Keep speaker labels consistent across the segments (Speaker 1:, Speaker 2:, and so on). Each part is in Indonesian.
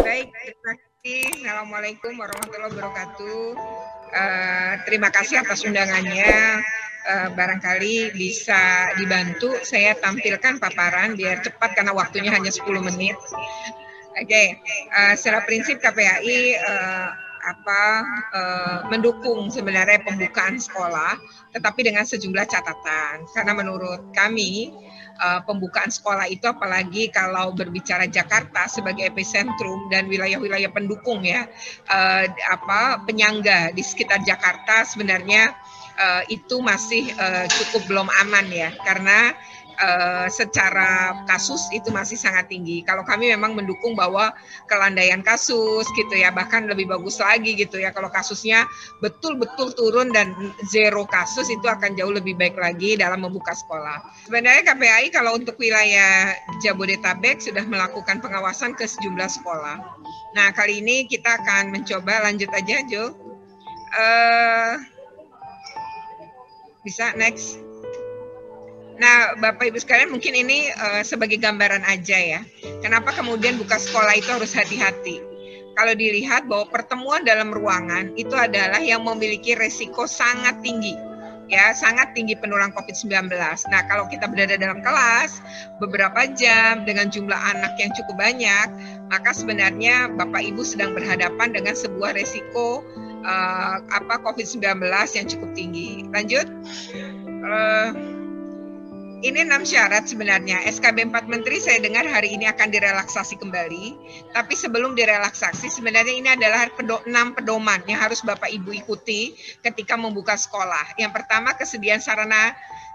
Speaker 1: Baik, terima kasih. Assalamualaikum warahmatullahi wabarakatuh. Terima kasih atas undangannya. Barangkali bisa dibantu saya tampilkan paparan biar cepat karena waktunya hanya 10 menit. Oke, secara prinsip KPAI mendukung sebenarnya pembukaan sekolah, tetapi dengan sejumlah catatan. Karena menurut kami pembukaan sekolah itu, apalagi kalau berbicara Jakarta sebagai epicentrum dan wilayah-wilayah pendukung ya, penyangga di sekitar Jakarta sebenarnya itu masih cukup belum aman ya, karena secara kasus itu masih sangat tinggi. Kalau kami memang mendukung bahwa kelandaian kasus gitu ya, bahkan lebih bagus lagi gitu ya, kalau kasusnya betul-betul turun dan zero kasus, itu akan jauh lebih baik lagi dalam membuka sekolah. Sebenarnya KPAI kalau untuk wilayah Jabodetabek sudah melakukan pengawasan ke sejumlah sekolah. Nah, kali ini kita akan mencoba, lanjut aja Jo. Bisa next. Nah, Bapak Ibu sekalian, mungkin ini sebagai gambaran aja ya. Kenapa kemudian buka sekolah itu harus hati-hati? Kalau dilihat bahwa pertemuan dalam ruangan itu adalah yang memiliki resiko sangat tinggi. Ya, sangat tinggi penurunan COVID-19. Nah, kalau kita berada dalam kelas beberapa jam dengan jumlah anak yang cukup banyak, maka sebenarnya Bapak Ibu sedang berhadapan dengan sebuah resiko COVID-19 yang cukup tinggi. Lanjut. Ini 6 syarat sebenarnya. SKB 4 Menteri saya dengar hari ini akan direlaksasi kembali. Tapi sebelum direlaksasi, sebenarnya ini adalah 6 pedoman yang harus Bapak Ibu ikuti ketika membuka sekolah. Yang pertama, kesediaan sarana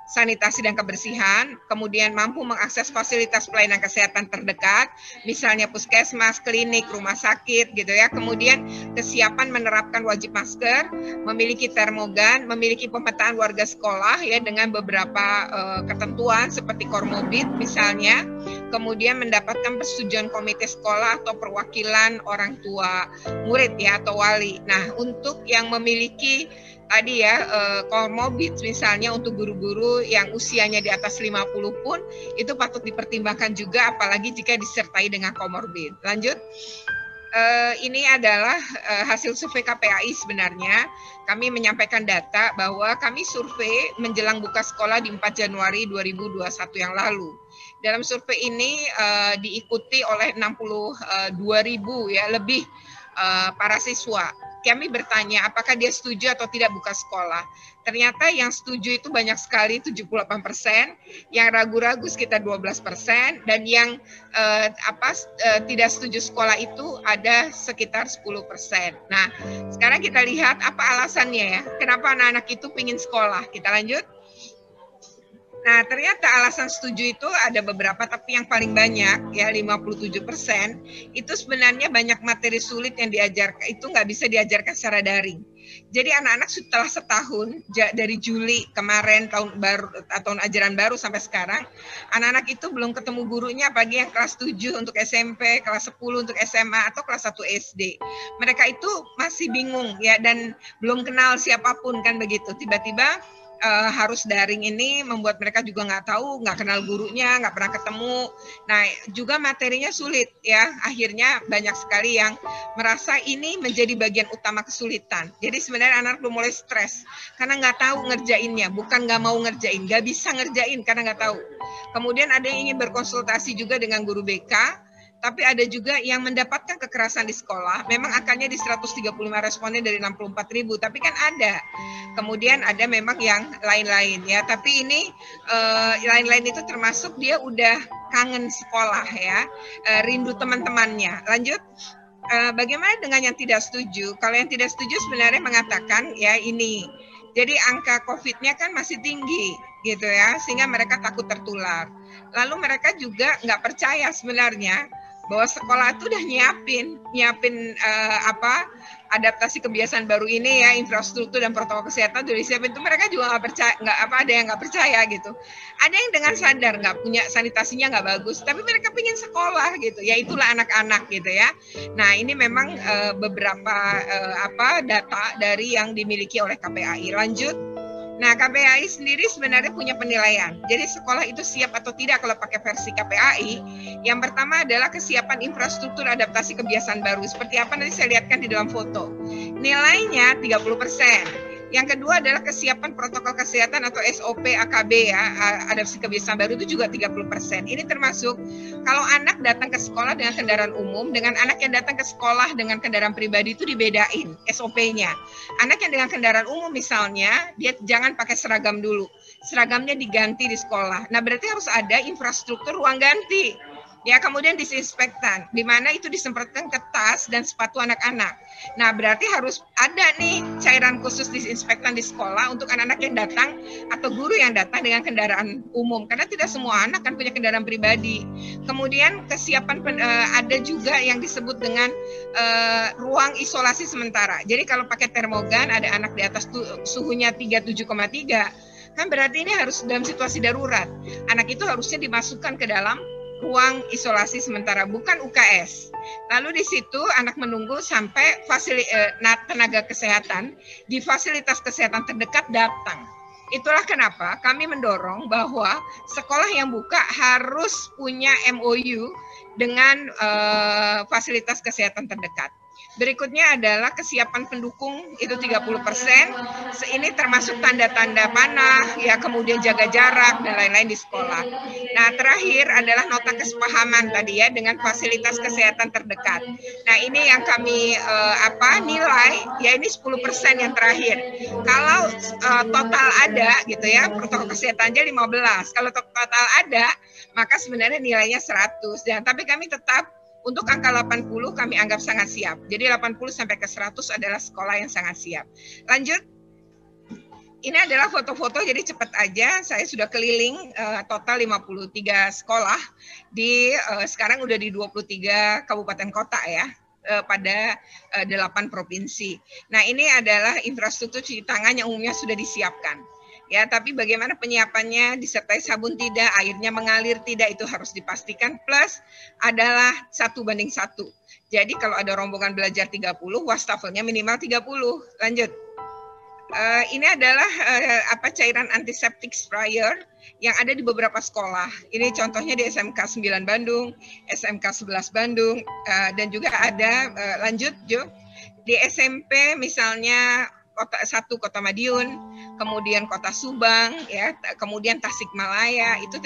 Speaker 1: sanitasi dan kebersihan, kemudian mampu mengakses fasilitas pelayanan kesehatan terdekat, misalnya puskesmas, klinik, rumah sakit, gitu ya. Kemudian kesiapan menerapkan wajib masker, memiliki termogan, memiliki pemetaan warga sekolah ya dengan beberapa ketentuan seperti komorbid misalnya, kemudian mendapatkan persetujuan komite sekolah atau perwakilan orang tua murid ya atau wali. Nah, untuk yang memiliki tadi ya komorbid misalnya untuk guru-guru yang usianya di atas 50 pun itu patut dipertimbangkan juga, apalagi jika disertai dengan komorbid. Lanjut. Ini adalah hasil survei KPAI sebenarnya. Kami menyampaikan data bahwa kami survei menjelang buka sekolah di 4 Januari 2021 yang lalu. Dalam survei ini diikuti oleh 62.000 ya lebih para siswa. Kami bertanya apakah dia setuju atau tidak buka sekolah. Ternyata yang setuju itu banyak sekali, 78%, yang ragu-ragu sekitar 12%, dan yang tidak setuju sekolah itu ada sekitar 10%. Nah, sekarang kita lihat apa alasannya ya, kenapa anak-anak itu ingin sekolah. Kita lanjut. Nah, ternyata alasan setuju itu ada beberapa, tapi yang paling banyak ya 57% itu sebenarnya banyak materi sulit yang diajarkan itu nggak bisa diajarkan secara daring. Jadi anak-anak setelah setahun dari Juli kemarin tahun baru tahun ajaran baru sampai sekarang, anak-anak itu belum ketemu gurunya, apalagi yang kelas 7 untuk SMP, kelas 10 untuk SMA atau kelas 1 SD. Mereka itu masih bingung ya dan belum kenal siapapun kan begitu. Tiba-tiba harus daring ini membuat mereka juga nggak tahu, nggak kenal gurunya, nggak pernah ketemu. Nah, juga materinya sulit ya. Akhirnya banyak sekali yang merasa ini menjadi bagian utama kesulitan. Jadi sebenarnya anak belum mulai stres karena nggak tahu ngerjainnya, bukan nggak mau ngerjain, nggak bisa ngerjain karena nggak tahu. Kemudian ada yang ingin berkonsultasi juga dengan guru BK, tapi ada juga yang mendapatkan kekerasan di sekolah. Memang angkanya di 135 responden dari 64.000, tapi kan ada. Kemudian ada memang yang lain-lain ya, tapi ini lain-lain itu termasuk dia udah kangen sekolah ya, rindu teman-temannya. Lanjut. Bagaimana dengan yang tidak setuju? Kalau yang tidak setuju sebenarnya mengatakan ya ini, jadi angka COVID-nya kan masih tinggi gitu ya, sehingga mereka takut tertular. Lalu mereka juga nggak percaya sebenarnya bahwa sekolah itu udah nyiapin adaptasi kebiasaan baru ini ya, infrastruktur dan protokol kesehatan udah disiapin. Itu mereka juga nggak percaya, ada yang nggak percaya gitu. Ada yang dengan sadar nggak punya sanitasinya nggak bagus, tapi mereka pengen sekolah gitu. Ya itulah anak-anak gitu ya. Nah, ini memang beberapa data dari yang dimiliki oleh KPAI. Lanjut. Nah, KPAI sendiri sebenarnya punya penilaian. Jadi sekolah itu siap atau tidak kalau pakai versi KPAI. Yang pertama adalah kesiapan infrastruktur adaptasi kebiasaan baru. Seperti apa nanti saya lihatkan di dalam foto. Nilainya 30%. Yang kedua adalah kesiapan protokol kesehatan atau SOP AKB ya, adaptasi kebiasaan baru itu juga 30%. Ini termasuk kalau anak datang ke sekolah dengan kendaraan umum, dengan anak yang datang ke sekolah dengan kendaraan pribadi itu dibedain SOP-nya. Anak yang dengan kendaraan umum misalnya, dia jangan pakai seragam dulu. Seragamnya diganti di sekolah. Nah, berarti harus ada infrastruktur ruang ganti. Ya, kemudian disinspektan, di mana itu disemprotkan ke tas dan sepatu anak-anak. Nah, berarti harus ada nih cairan khusus disinspektan di sekolah untuk anak-anak yang datang atau guru yang datang dengan kendaraan umum. Karena tidak semua anak kan punya kendaraan pribadi. Kemudian kesiapan ada juga yang disebut dengan ruang isolasi sementara. Jadi kalau pakai termogan ada anak di atas suhunya 37,3, kan berarti ini harus dalam situasi darurat. Anak itu harusnya dimasukkan ke dalam ruang isolasi sementara, bukan UKS. Lalu di situ anak menunggu sampai tenaga kesehatan di fasilitas kesehatan terdekat datang. Itulah kenapa kami mendorong bahwa sekolah yang buka harus punya MOU dengan fasilitas kesehatan terdekat. Berikutnya adalah kesiapan pendukung itu 30%. Ini termasuk tanda-tanda panah, ya kemudian jaga jarak dan lain-lain di sekolah. Nah, terakhir adalah nota kesepahaman tadi ya dengan fasilitas kesehatan terdekat. Nah, ini yang kami nilai ya ini 10% yang terakhir. Kalau total ada gitu ya, protokol kesehatannya 15. Kalau total ada, maka sebenarnya nilainya 100. Dan tapi kami tetap untuk angka 80 kami anggap sangat siap. Jadi 80 sampai ke 100 adalah sekolah yang sangat siap. Lanjut. Ini adalah foto-foto, jadi cepat aja. Saya sudah keliling total 53 sekolah di sekarang udah di 23 kabupaten kota ya. Pada 8 provinsi. Nah, ini adalah infrastruktur cuci tangan yang umumnya sudah disiapkan. Ya, tapi bagaimana penyiapannya, disertai sabun tidak, airnya mengalir tidak, itu harus dipastikan. Plus adalah 1:1. Jadi kalau ada rombongan belajar 30, wastafelnya minimal 30. Lanjut. Ini adalah cairan antiseptik sprayer yang ada di beberapa sekolah. Ini contohnya di SMK 9 Bandung, SMK 11 Bandung, dan juga ada lanjut Jo di SMP misalnya Kota Madiun, kemudian Kota Subang, ya, kemudian Tasikmalaya, itu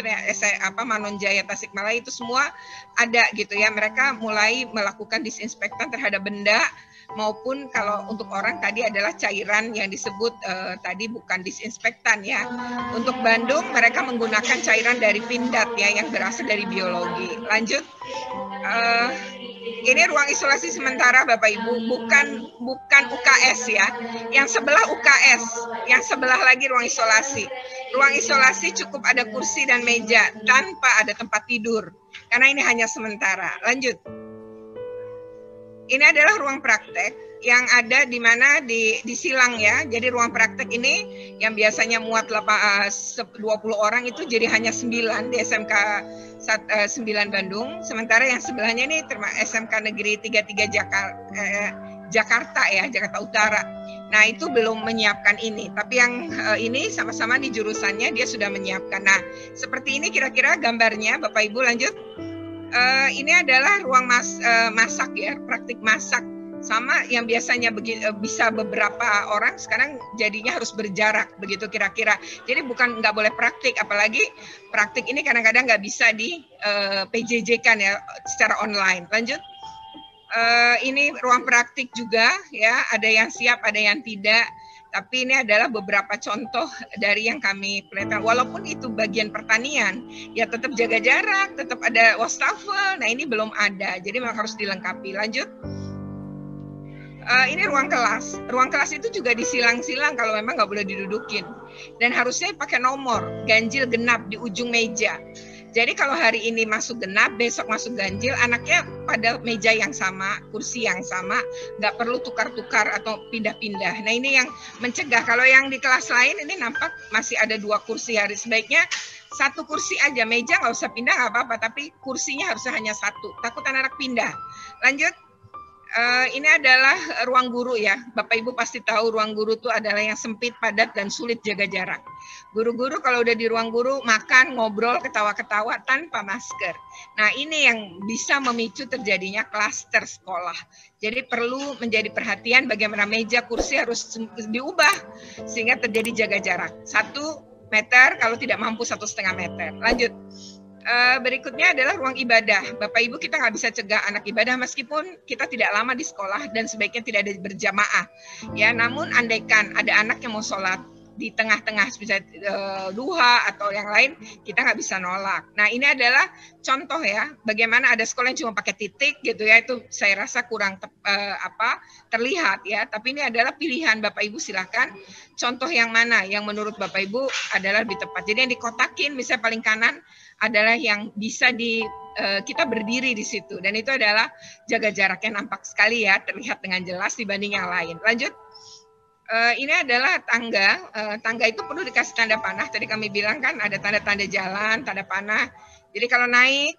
Speaker 1: Manonjaya, Tasikmalaya itu semua ada gitu ya. Mereka mulai melakukan disinfektan terhadap benda maupun kalau untuk orang tadi adalah cairan yang disebut tadi bukan disinfektan ya. Untuk Bandung mereka menggunakan cairan dari Pindad ya yang berasal dari biologi. Lanjut. Ini ruang isolasi sementara Bapak Ibu, bukan UKS ya. Yang sebelah UKS, yang sebelah lagi ruang isolasi. Ruang isolasi cukup ada kursi dan meja tanpa ada tempat tidur. Karena ini hanya sementara. Lanjut. Ini adalah ruang praktek yang ada di mana di silang ya. Jadi ruang praktek ini yang biasanya muat 20 orang itu jadi hanya 9 di SMK 9 Bandung. Sementara yang sebelahnya ini SMK Negeri 33 Jakarta ya, Jakarta Utara. Nah, itu belum menyiapkan ini. Tapi yang ini sama-sama di jurusannya dia sudah menyiapkan. Nah, seperti ini kira-kira gambarnya Bapak Ibu. Lanjut. Ini adalah ruang masak ya, praktik masak. Sama yang biasanya bisa beberapa orang sekarang jadinya harus berjarak begitu kira-kira. Jadi bukan nggak boleh praktik, apalagi praktik ini kadang-kadang nggak bisa di PJJ-kan ya secara online. Lanjut. Ini ruang praktik juga ya, ada yang siap, ada yang tidak. Tapi ini adalah beberapa contoh dari yang kami perlihatkan. Walaupun itu bagian pertanian, ya tetap jaga jarak, tetap ada wastafel. Nah, ini belum ada, jadi memang harus dilengkapi. Lanjut. Ini ruang kelas. Ruang kelas itu juga disilang-silang kalau memang nggak boleh didudukin. Dan harusnya pakai nomor, ganjil genap di ujung meja. Jadi kalau hari ini masuk genap, besok masuk ganjil, anaknya pada meja yang sama, kursi yang sama, nggak perlu tukar-tukar atau pindah-pindah. Nah, ini yang mencegah. Kalau yang di kelas lain ini nampak masih ada 2 kursi. Hari sebaiknya 1 kursi aja, meja nggak usah pindah nggak apa-apa, tapi kursinya harusnya hanya 1. Takut anak-anak pindah. Lanjut. Ini adalah ruang guru ya. Bapak Ibu pasti tahu ruang guru itu adalah yang sempit, padat, dan sulit jaga jarak. Guru-guru kalau udah di ruang guru makan, ngobrol, ketawa-ketawa tanpa masker. Nah ini yang bisa memicu terjadinya klaster sekolah. Jadi perlu menjadi perhatian bagaimana meja, kursi harus diubah sehingga terjadi jaga jarak. 1 meter, kalau tidak mampu 1,5 meter. Lanjut. Berikutnya adalah ruang ibadah. Bapak Ibu, kita nggak bisa cegah anak ibadah meskipun kita tidak lama di sekolah dan sebaiknya tidak ada berjamaah. Ya, namun andaikan ada anak yang mau sholat di tengah-tengah bisa duha atau yang lain, kita nggak bisa nolak. Nah ini adalah contoh ya, bagaimana ada sekolah yang cuma pakai titik gitu ya, itu saya rasa kurang terlihat ya. Tapi ini adalah pilihan Bapak Ibu, silakan. Contoh yang mana yang menurut Bapak Ibu adalah lebih tepat. Jadi yang dikotakin misalnya paling kanan adalah yang bisa kita berdiri di situ, dan itu adalah jaga jaraknya nampak sekali ya, terlihat dengan jelas dibanding yang lain. Lanjut. Ini adalah tangga. Tangga itu perlu dikasih tanda panah. Tadi kami bilang kan ada tanda-tanda jalan, tanda panah. Jadi kalau naik,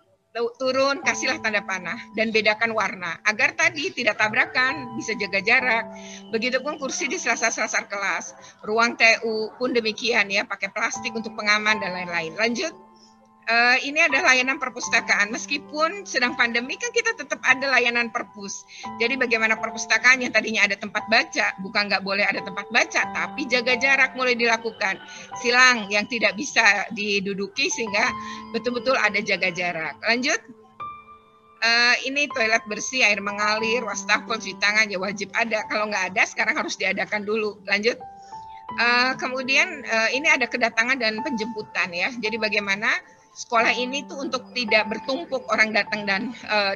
Speaker 1: turun, kasihlah tanda panah dan bedakan warna agar tadi tidak tabrakan, bisa jaga jarak. Begitupun kursi di sela-sela kelas. Ruang TU pun demikian ya, pakai plastik untuk pengaman dan lain-lain. Lanjut. Ini ada layanan perpustakaan. Meskipun sedang pandemi kan kita tetap ada layanan perpus. Jadi bagaimana perpustakaan yang tadinya ada tempat baca, bukan nggak boleh ada tempat baca, tapi jaga jarak mulai dilakukan. Silang yang tidak bisa diduduki sehingga betul-betul ada jaga jarak. Lanjut. Ini toilet bersih, air mengalir, wastafel, cuci tangan ya wajib ada. Kalau nggak ada sekarang harus diadakan dulu. Lanjut. Kemudian ini ada kedatangan dan penjemputan ya. Jadi bagaimana sekolah ini tuh untuk tidak bertumpuk orang datang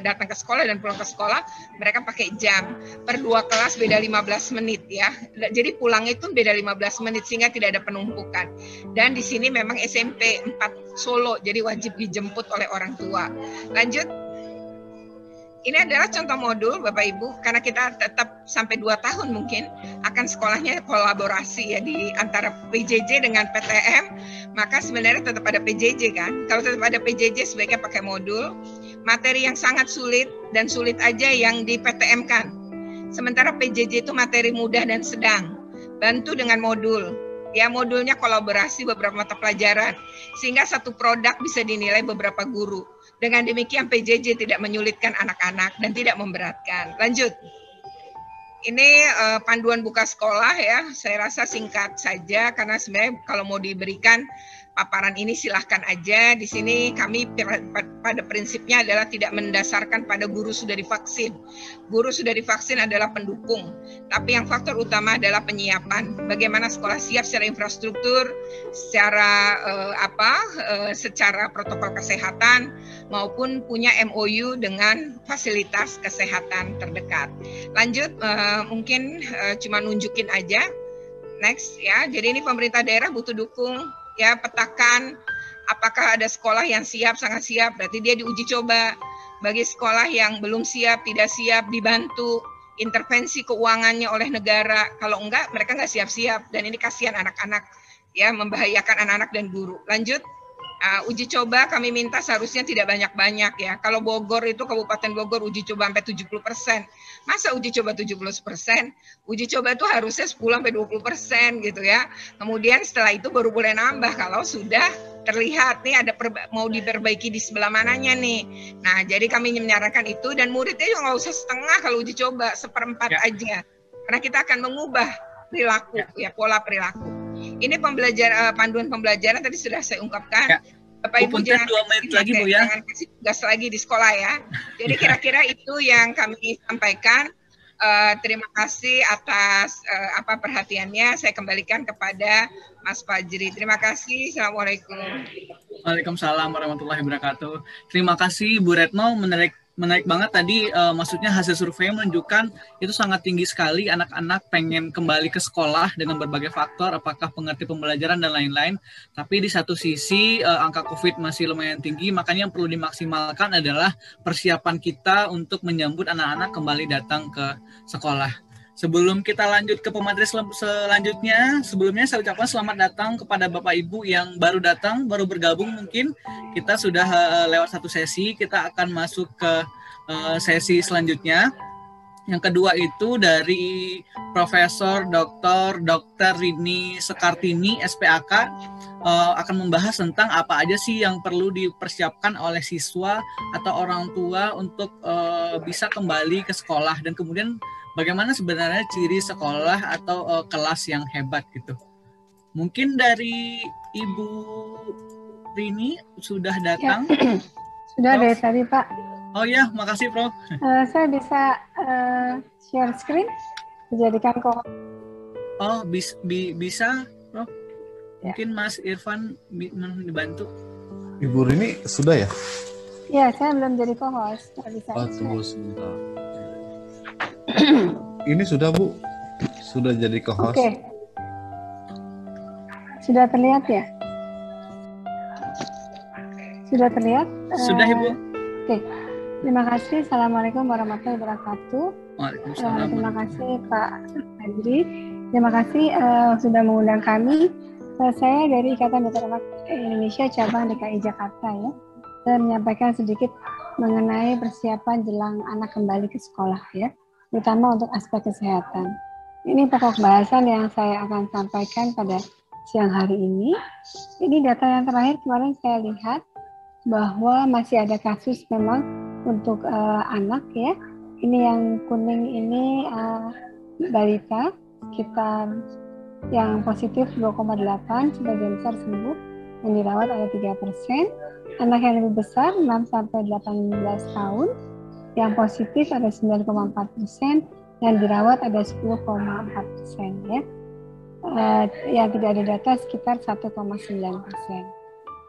Speaker 1: ke sekolah dan pulang ke sekolah, mereka pakai jam. Per 2 kelas beda 15 menit ya. Jadi pulang itu beda 15 menit sehingga tidak ada penumpukan. Dan di sini memang SMP 4 Solo, jadi wajib dijemput oleh orang tua. Lanjut. Ini adalah contoh modul Bapak Ibu, karena kita tetap sampai 2 tahun mungkin akan sekolahnya kolaborasi ya di antara PJJ dengan PTM, maka sebenarnya tetap ada PJJ kan. Kalau tetap ada PJJ sebaiknya pakai modul. Materi yang sangat sulit dan sulit aja yang di PTM kan. Sementara PJJ itu materi mudah dan sedang. Bantu dengan modul. Ya, modulnya kolaborasi beberapa mata pelajaran sehingga satu produk bisa dinilai beberapa guru. Dengan demikian PJJ tidak menyulitkan anak-anak dan tidak memberatkan. Lanjut. Ini panduan buka sekolah ya. Saya rasa singkat saja karena sebenarnya kalau mau diberikan paparan ini silahkan aja. Di sini kami pada prinsipnya adalah tidak mendasarkan pada guru sudah divaksin. Guru sudah divaksin adalah pendukung, tapi yang faktor utama adalah penyiapan. Bagaimana sekolah siap secara infrastruktur, secara protokol kesehatan, maupun punya MOU dengan fasilitas kesehatan terdekat. Lanjut, mungkin cuma nunjukin aja. Next ya. Jadi ini pemerintah daerah butuh dukung. Ya, petakan apakah ada sekolah yang siap, sangat siap, berarti dia diuji coba. Bagi sekolah yang belum siap, tidak siap, dibantu intervensi keuangannya oleh negara. Kalau enggak, mereka enggak siap-siap. Dan ini kasihan anak-anak, ya, membahayakan anak-anak dan guru. Lanjut. Uji coba kami minta seharusnya tidak banyak-banyak ya. Kalau Bogor itu, Kabupaten Bogor uji coba sampai 70%. Masa uji coba 70%? Uji coba itu harusnya 10-20% gitu ya. Kemudian setelah itu baru boleh nambah kalau sudah terlihat nih ada mau diperbaiki di sebelah mananya nih. Nah, jadi kami menyarankan itu, dan muridnya juga nggak usah setengah kalau uji coba, 1/4 aja. Karena kita akan mengubah perilaku ya, pola perilaku. Ini panduan pembelajaran tadi sudah saya ungkapkan. Ya. Bapak Ibu jangan
Speaker 2: 2 menit lagi Bu ya.
Speaker 1: Jangan kasih tugas lagi di sekolah ya. Jadi kira-kira itu yang kami sampaikan. Terima kasih atas perhatiannya. Saya kembalikan kepada Mas Fajri. Terima kasih. Assalamualaikum.
Speaker 2: Waalaikumsalam warahmatullahi wabarakatuh. Terima kasih Bu Retno, menarik banget tadi, maksudnya hasil survei menunjukkan itu sangat tinggi sekali anak-anak pengen kembali ke sekolah dengan berbagai faktor, apakah pengerti pembelajaran dan lain-lain. Tapi di satu sisi angka COVID masih lumayan tinggi, makanya yang perlu dimaksimalkan adalah persiapan kita untuk menyambut anak-anak kembali datang ke sekolah. Sebelum kita lanjut ke pemateri selanjutnya, sebelumnya saya ucapkan selamat datang kepada Bapak Ibu yang baru datang, baru bergabung mungkin. Kita sudah lewat satu sesi, kita akan masuk ke sesi selanjutnya. Yang kedua itu dari Profesor Dr. Rini Sekartini, SPAK, akan membahas tentang apa aja sih yang perlu dipersiapkan oleh siswa atau orang tua untuk bisa kembali ke sekolah, dan kemudian bagaimana sebenarnya ciri sekolah atau kelas yang hebat gitu. Mungkin dari Ibu Rini sudah datang?
Speaker 3: Ya, sudah dari tadi Pak.
Speaker 2: Oh ya, makasih Prof.
Speaker 3: Saya bisa share screen, dijadikan kok.
Speaker 2: Oh, bisa Prof.
Speaker 3: Ya.
Speaker 2: Mungkin Mas Irfan dibantu.
Speaker 4: Ibu Rini sudah ya?
Speaker 3: Ya, saya belum jadi co-host.
Speaker 4: Tunggu sebentar. Ini sudah Bu, sudah jadi co-host.
Speaker 3: Oke. Sudah terlihat ya? Sudah terlihat?
Speaker 2: Sudah Ibu.
Speaker 3: Oke. Terima kasih. Assalamualaikum warahmatullahi wabarakatuh.
Speaker 2: Waalaikumsalam.
Speaker 3: Terima kasih Pak Andri. Terima kasih sudah mengundang kami. Saya dari Ikatan Dokter Anak Indonesia cabang DKI Jakarta ya. Saya menyampaikan sedikit mengenai persiapan jelang anak kembali ke sekolah ya, terutama untuk aspek kesehatan. Ini pokok bahasan yang saya akan sampaikan pada siang hari ini. Ini data yang terakhir kemarin saya lihat bahwa masih ada kasus memang untuk anak ya. Ini yang kuning ini balita sekitar yang positif 2,8, sebagian besar sembuh, yang dirawat ada 3%. Anak yang lebih besar 6-18 tahun yang positif ada 9,4%, yang dirawat ada 10,4% ya. Yang tidak ada data sekitar 1,9%.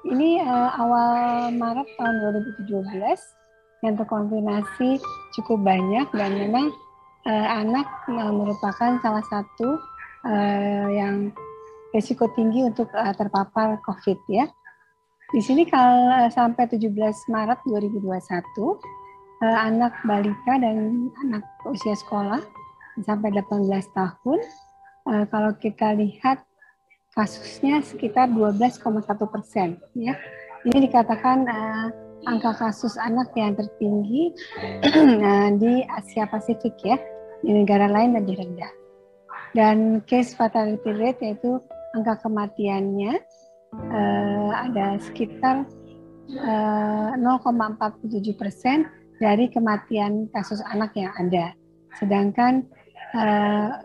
Speaker 3: Ini awal Maret tahun 2017 yang terkonfirmasi cukup banyak, dan memang anak merupakan salah satu yang risiko tinggi untuk terpapar COVID ya. Di sini kalau sampai 17 Maret 2021 anak balita dan anak usia sekolah sampai 18 tahun kalau kita lihat kasusnya sekitar 12,1% ya. Ini dikatakan angka kasus anak yang tertinggi di Asia Pasifik ya, di negara lain lebih rendah. Dan case fatality rate yaitu angka kematiannya ada sekitar 0,47% dari kematian kasus anak yang ada. Sedangkan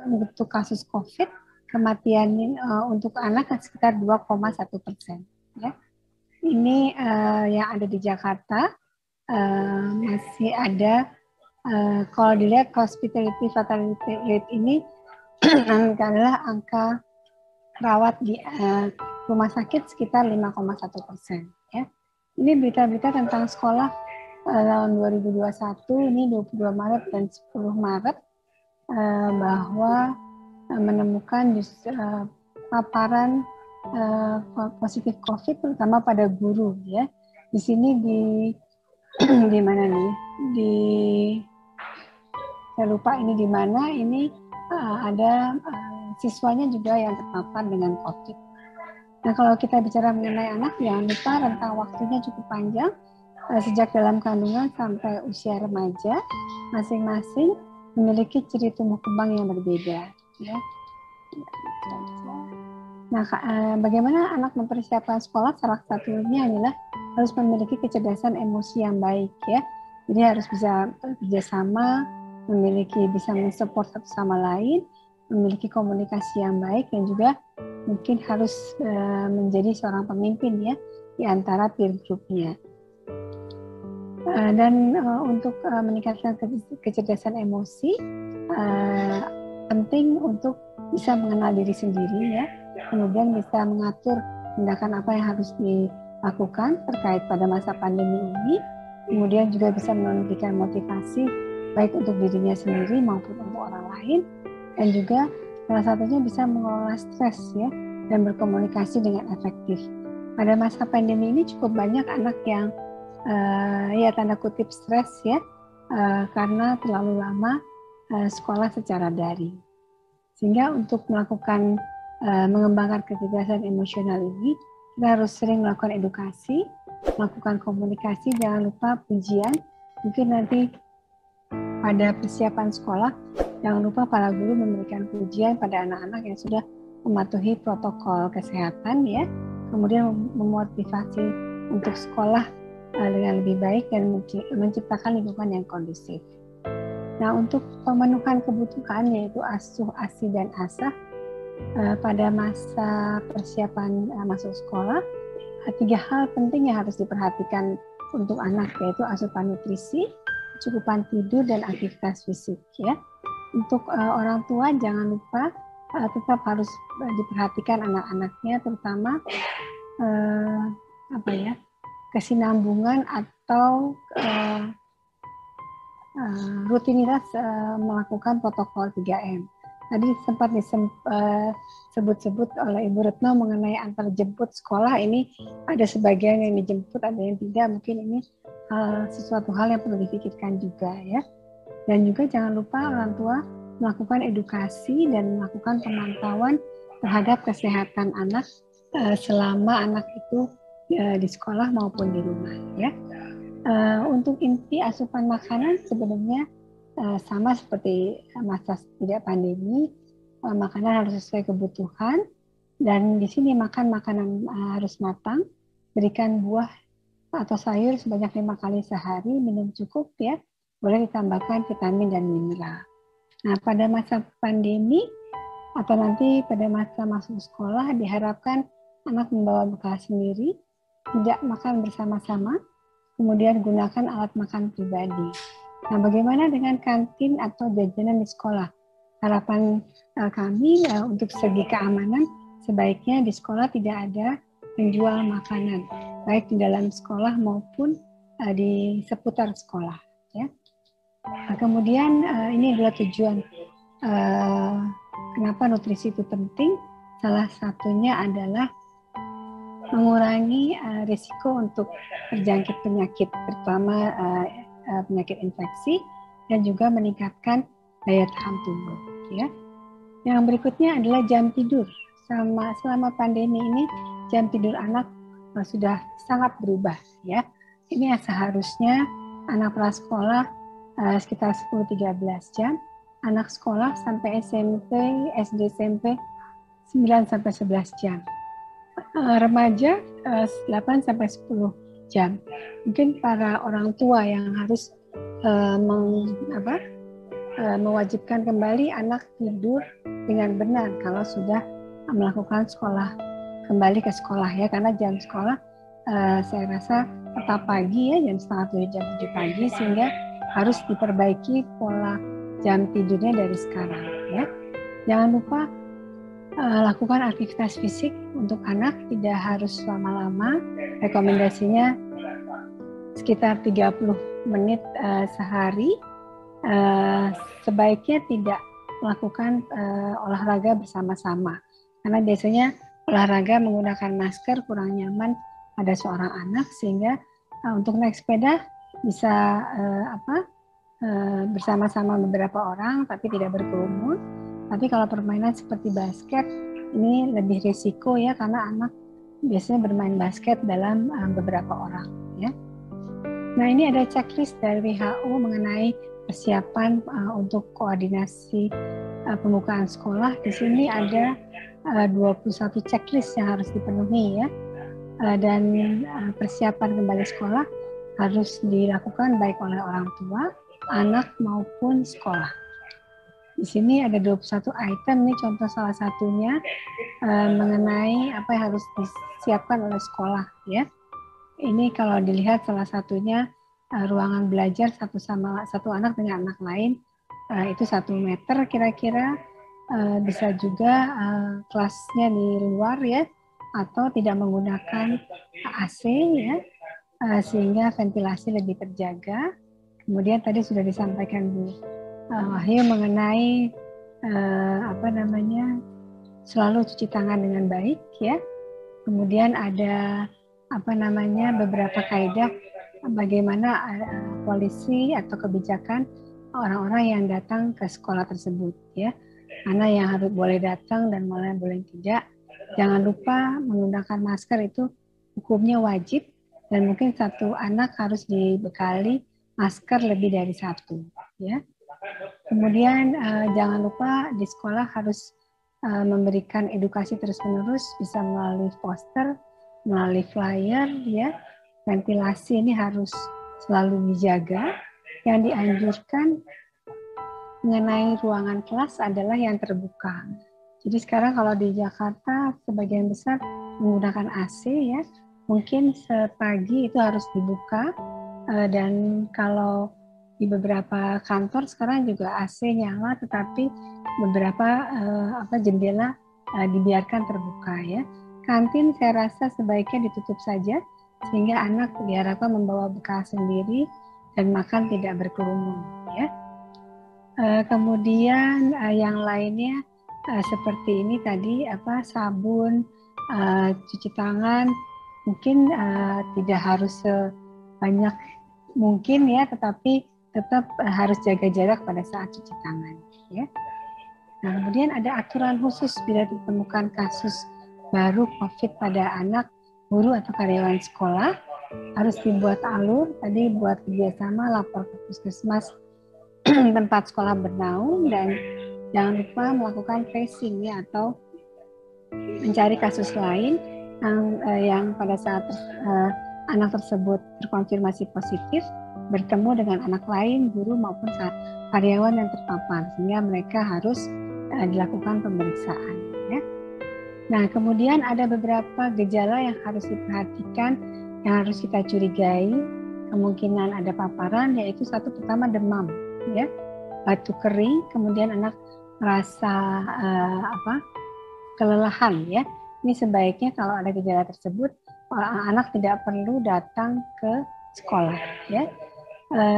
Speaker 3: untuk kasus COVID, kematian untuk anak sekitar 2,1%. Ya. Ini yang ada di Jakarta, masih ada, kalau dilihat hospitality fatality rate ini adalah angka rawat di rumah sakit sekitar 5,1%. Ya. Ini berita-berita tentang sekolah tahun 2021, ini 22 Maret dan 10 Maret, bahwa menemukan paparan positif COVID terutama pada guru ya. Di sini di mana nih? Saya lupa ini di mana. Ini ada siswanya juga yang terpapar dengan COVID. Nah, kalau kita bicara mengenai anak, jangan lupa rentang waktunya cukup panjang, sejak dalam kandungan sampai usia remaja, masing-masing memiliki ciri tumbuh kembang yang berbeda. Ya. Nah, bagaimana anak mempersiapkan sekolah? Salah satunya adalah harus memiliki kecerdasan emosi yang baik, ya. Jadi harus bisa bekerjasama, bisa mensupport satu sama lain, memiliki komunikasi yang baik, dan juga mungkin harus menjadi seorang pemimpin ya di antara peer group-nya. Dan untuk meningkatkan kecerdasan emosi, penting untuk bisa mengenal diri sendiri ya, kemudian bisa mengatur tindakan apa yang harus dilakukan terkait pada masa pandemi ini, kemudian juga bisa memberikan motivasi baik untuk dirinya sendiri maupun untuk orang lain, dan juga salah satunya bisa mengelola stres ya dan berkomunikasi dengan efektif. Pada masa pandemi ini cukup banyak anak yang ya tanda kutip stres ya karena terlalu lama sekolah secara daring. Sehingga untuk melakukan mengembangkan kecerdasan emosional ini, kita harus sering melakukan edukasi, melakukan komunikasi, jangan lupa pujian. Mungkin nanti pada persiapan sekolah, jangan lupa para guru memberikan pujian pada anak-anak yang sudah mematuhi protokol kesehatan ya, kemudian memotivasi untuk sekolah dengan lebih baik dan menciptakan lingkungan yang kondusif. Nah, untuk pemenuhan kebutuhan yaitu asuh, asi, dan asah pada masa persiapan masuk sekolah, 3 hal penting yang harus diperhatikan untuk anak yaitu asupan nutrisi, kecukupan tidur, dan aktivitas fisik ya. Untuk orang tua jangan lupa tetap harus diperhatikan anak-anaknya, terutama kesinambungan atau rutinitas melakukan protokol 3M. Tadi sempat disebut-sebut oleh Ibu Retno mengenai antar jemput sekolah. Ini ada sebagian yang dijemput, ada yang tidak. Mungkin ini sesuatu hal yang perlu dipikirkan juga ya. Dan juga jangan lupa orang tua melakukan edukasi dan melakukan pemantauan terhadap kesehatan anak selama anak itu di sekolah maupun di rumah ya. Untuk inti asupan makanan sebenarnya sama seperti masa tidak pandemi, makanan harus sesuai kebutuhan, dan di sini makan makanan harus matang, berikan buah atau sayur sebanyak 5 kali sehari, minum cukup ya, boleh ditambahkan vitamin dan mineral. Nah, pada masa pandemi atau nanti pada masa masuk sekolah diharapkan anak membawa bekal sendiri, tidak makan bersama-sama, kemudian gunakan alat makan pribadi. Nah, bagaimana dengan kantin atau jajanan di sekolah? Harapan kami untuk segi keamanan, sebaiknya di sekolah tidak ada penjual makanan, baik di dalam sekolah maupun di seputar sekolah. Ya. Nah, kemudian ini adalah tujuan kenapa nutrisi itu penting. Salah satunya adalah mengurangi risiko untuk terjangkit penyakit, terutama penyakit infeksi, dan juga meningkatkan daya tahan tubuh. Ya. Yang berikutnya adalah jam tidur. Selama pandemi ini jam tidur anak sudah sangat berubah. Ya. Ini seharusnya anak prasekolah sekitar 10-13 jam, anak sekolah sampai SMP, SD, SMP 9-11 jam. Remaja 8-10 jam. Mungkin para orang tua yang harus mewajibkan kembali anak tidur dengan benar kalau sudah melakukan kembali ke sekolah ya, karena jam sekolah saya rasa tetap pagi ya, jam 6:30 jam 7 pagi, sehingga harus diperbaiki pola jam tidurnya dari sekarang ya. Jangan lupa lakukan aktivitas fisik untuk anak, tidak harus lama-lama, rekomendasinya sekitar 30 menit sehari. Sebaiknya tidak melakukan olahraga bersama-sama, karena biasanya olahraga menggunakan masker kurang nyaman pada seorang anak, sehingga untuk naik sepeda bisa bersama-sama beberapa orang tapi tidak berkerumun. Tapi kalau permainan seperti basket ini lebih risiko ya, karena anak biasanya bermain basket dalam beberapa orang ya. Nah, ini ada checklist dari WHO mengenai persiapan untuk koordinasi pembukaan sekolah. Di sini ada 21 checklist yang harus dipenuhi ya. Dan persiapan kembali sekolah harus dilakukan baik oleh orang tua, anak maupun sekolah. Di sini ada 21 item, ini contoh salah satunya mengenai apa yang harus disiapkan oleh sekolah ya. Ini kalau dilihat salah satunya ruangan belajar satu anak dengan anak lain itu 1 meter kira-kira, bisa juga kelasnya di luar ya, atau tidak menggunakan AC ya, sehingga ventilasi lebih terjaga. Kemudian tadi sudah disampaikan Bu Wahyu mengenai selalu cuci tangan dengan baik ya. Kemudian ada beberapa kaidah bagaimana polisi atau kebijakan orang-orang yang datang ke sekolah tersebut ya. Mana yang harus boleh datang dan mana yang boleh tidak. Jangan lupa menggunakan masker, itu hukumnya wajib, dan mungkin satu anak harus dibekali masker lebih dari 1. ya. Kemudian jangan lupa di sekolah harus memberikan edukasi terus-menerus, bisa melalui poster, melalui flyer, ya. Ventilasi ini harus selalu dijaga. Yang dianjurkan mengenai ruangan kelas adalah yang terbuka. Jadi sekarang kalau di Jakarta sebagian besar menggunakan AC, ya. Mungkin sepagi itu harus dibuka, dan kalau di beberapa kantor sekarang juga AC nyala, tetapi beberapa jendela dibiarkan terbuka, ya. Kantin saya rasa sebaiknya ditutup saja sehingga anak diharapkan membawa bekal sendiri dan makan tidak berkerumun, ya. Kemudian yang lainnya seperti ini tadi sabun, cuci tangan, mungkin tidak harus sebanyak mungkin, ya, tetapi tetap harus jaga jarak pada saat cuci tangan, ya. Nah, kemudian ada aturan khusus bila ditemukan kasus baru COVID pada anak, guru atau karyawan sekolah, harus dibuat alur, tadi buat kerjasama, lapor ke puskesmas tempat sekolah bernaung, dan jangan lupa melakukan tracing, ya, atau mencari kasus lain yang pada saat anak tersebut terkonfirmasi positif bertemu dengan anak lain, guru maupun karyawan yang terpapar, sehingga mereka harus dilakukan pemeriksaan, ya. Nah, kemudian ada beberapa gejala yang harus diperhatikan, yang harus kita curigai kemungkinan ada paparan, yaitu satu pertama demam, ya, batu kering, kemudian anak merasa kelelahan, ya. Ini sebaiknya kalau ada gejala tersebut anak tidak perlu datang ke sekolah, ya.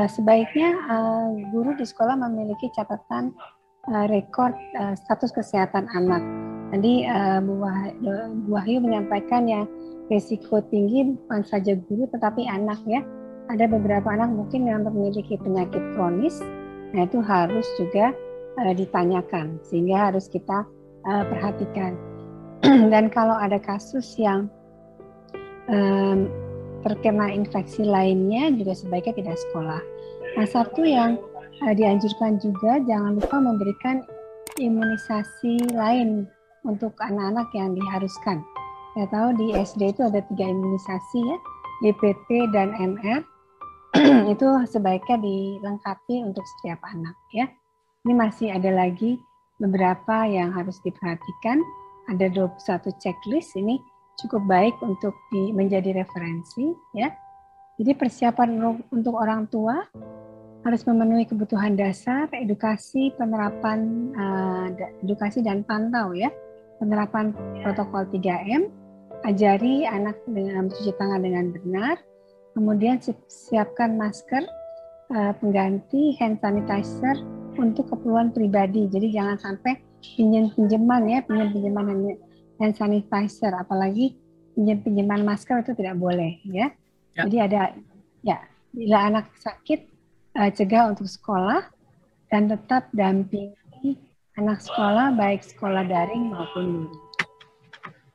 Speaker 3: Sebaiknya guru di sekolah memiliki catatan rekor status kesehatan anak. Tadi Bu Wahyu menyampaikan yang risiko tinggi bukan saja guru tetapi anak, ya. Ada beberapa anak mungkin yang memiliki penyakit kronis, nah itu harus juga ditanyakan, sehingga harus kita perhatikan. Dan kalau ada kasus yang terkena infeksi lainnya juga sebaiknya tidak sekolah. Nah, satu yang dianjurkan juga, jangan lupa memberikan imunisasi lain untuk anak-anak yang diharuskan. Saya tahu di SD itu ada 3 imunisasi, ya, DPT dan MR. Itu sebaiknya dilengkapi untuk setiap anak, ya. Ini masih ada lagi beberapa yang harus diperhatikan. Ada 21 checklist, ini cukup baik untuk menjadi referensi, ya. Jadi persiapan untuk orang tua harus memenuhi kebutuhan dasar, edukasi, penerapan edukasi dan pantau, ya, penerapan protokol 3M, ajari anak dengan mencuci tangan dengan benar, kemudian siapkan masker, pengganti, hand sanitizer untuk keperluan pribadi. Jadi jangan sampai pinjaman, ya, pinjaman hand sanitizer, apalagi pinjaman masker itu tidak boleh, ya. Jadi ada, ya, bila anak sakit cegah untuk sekolah dan tetap dampingi anak sekolah baik sekolah daring maupun luring.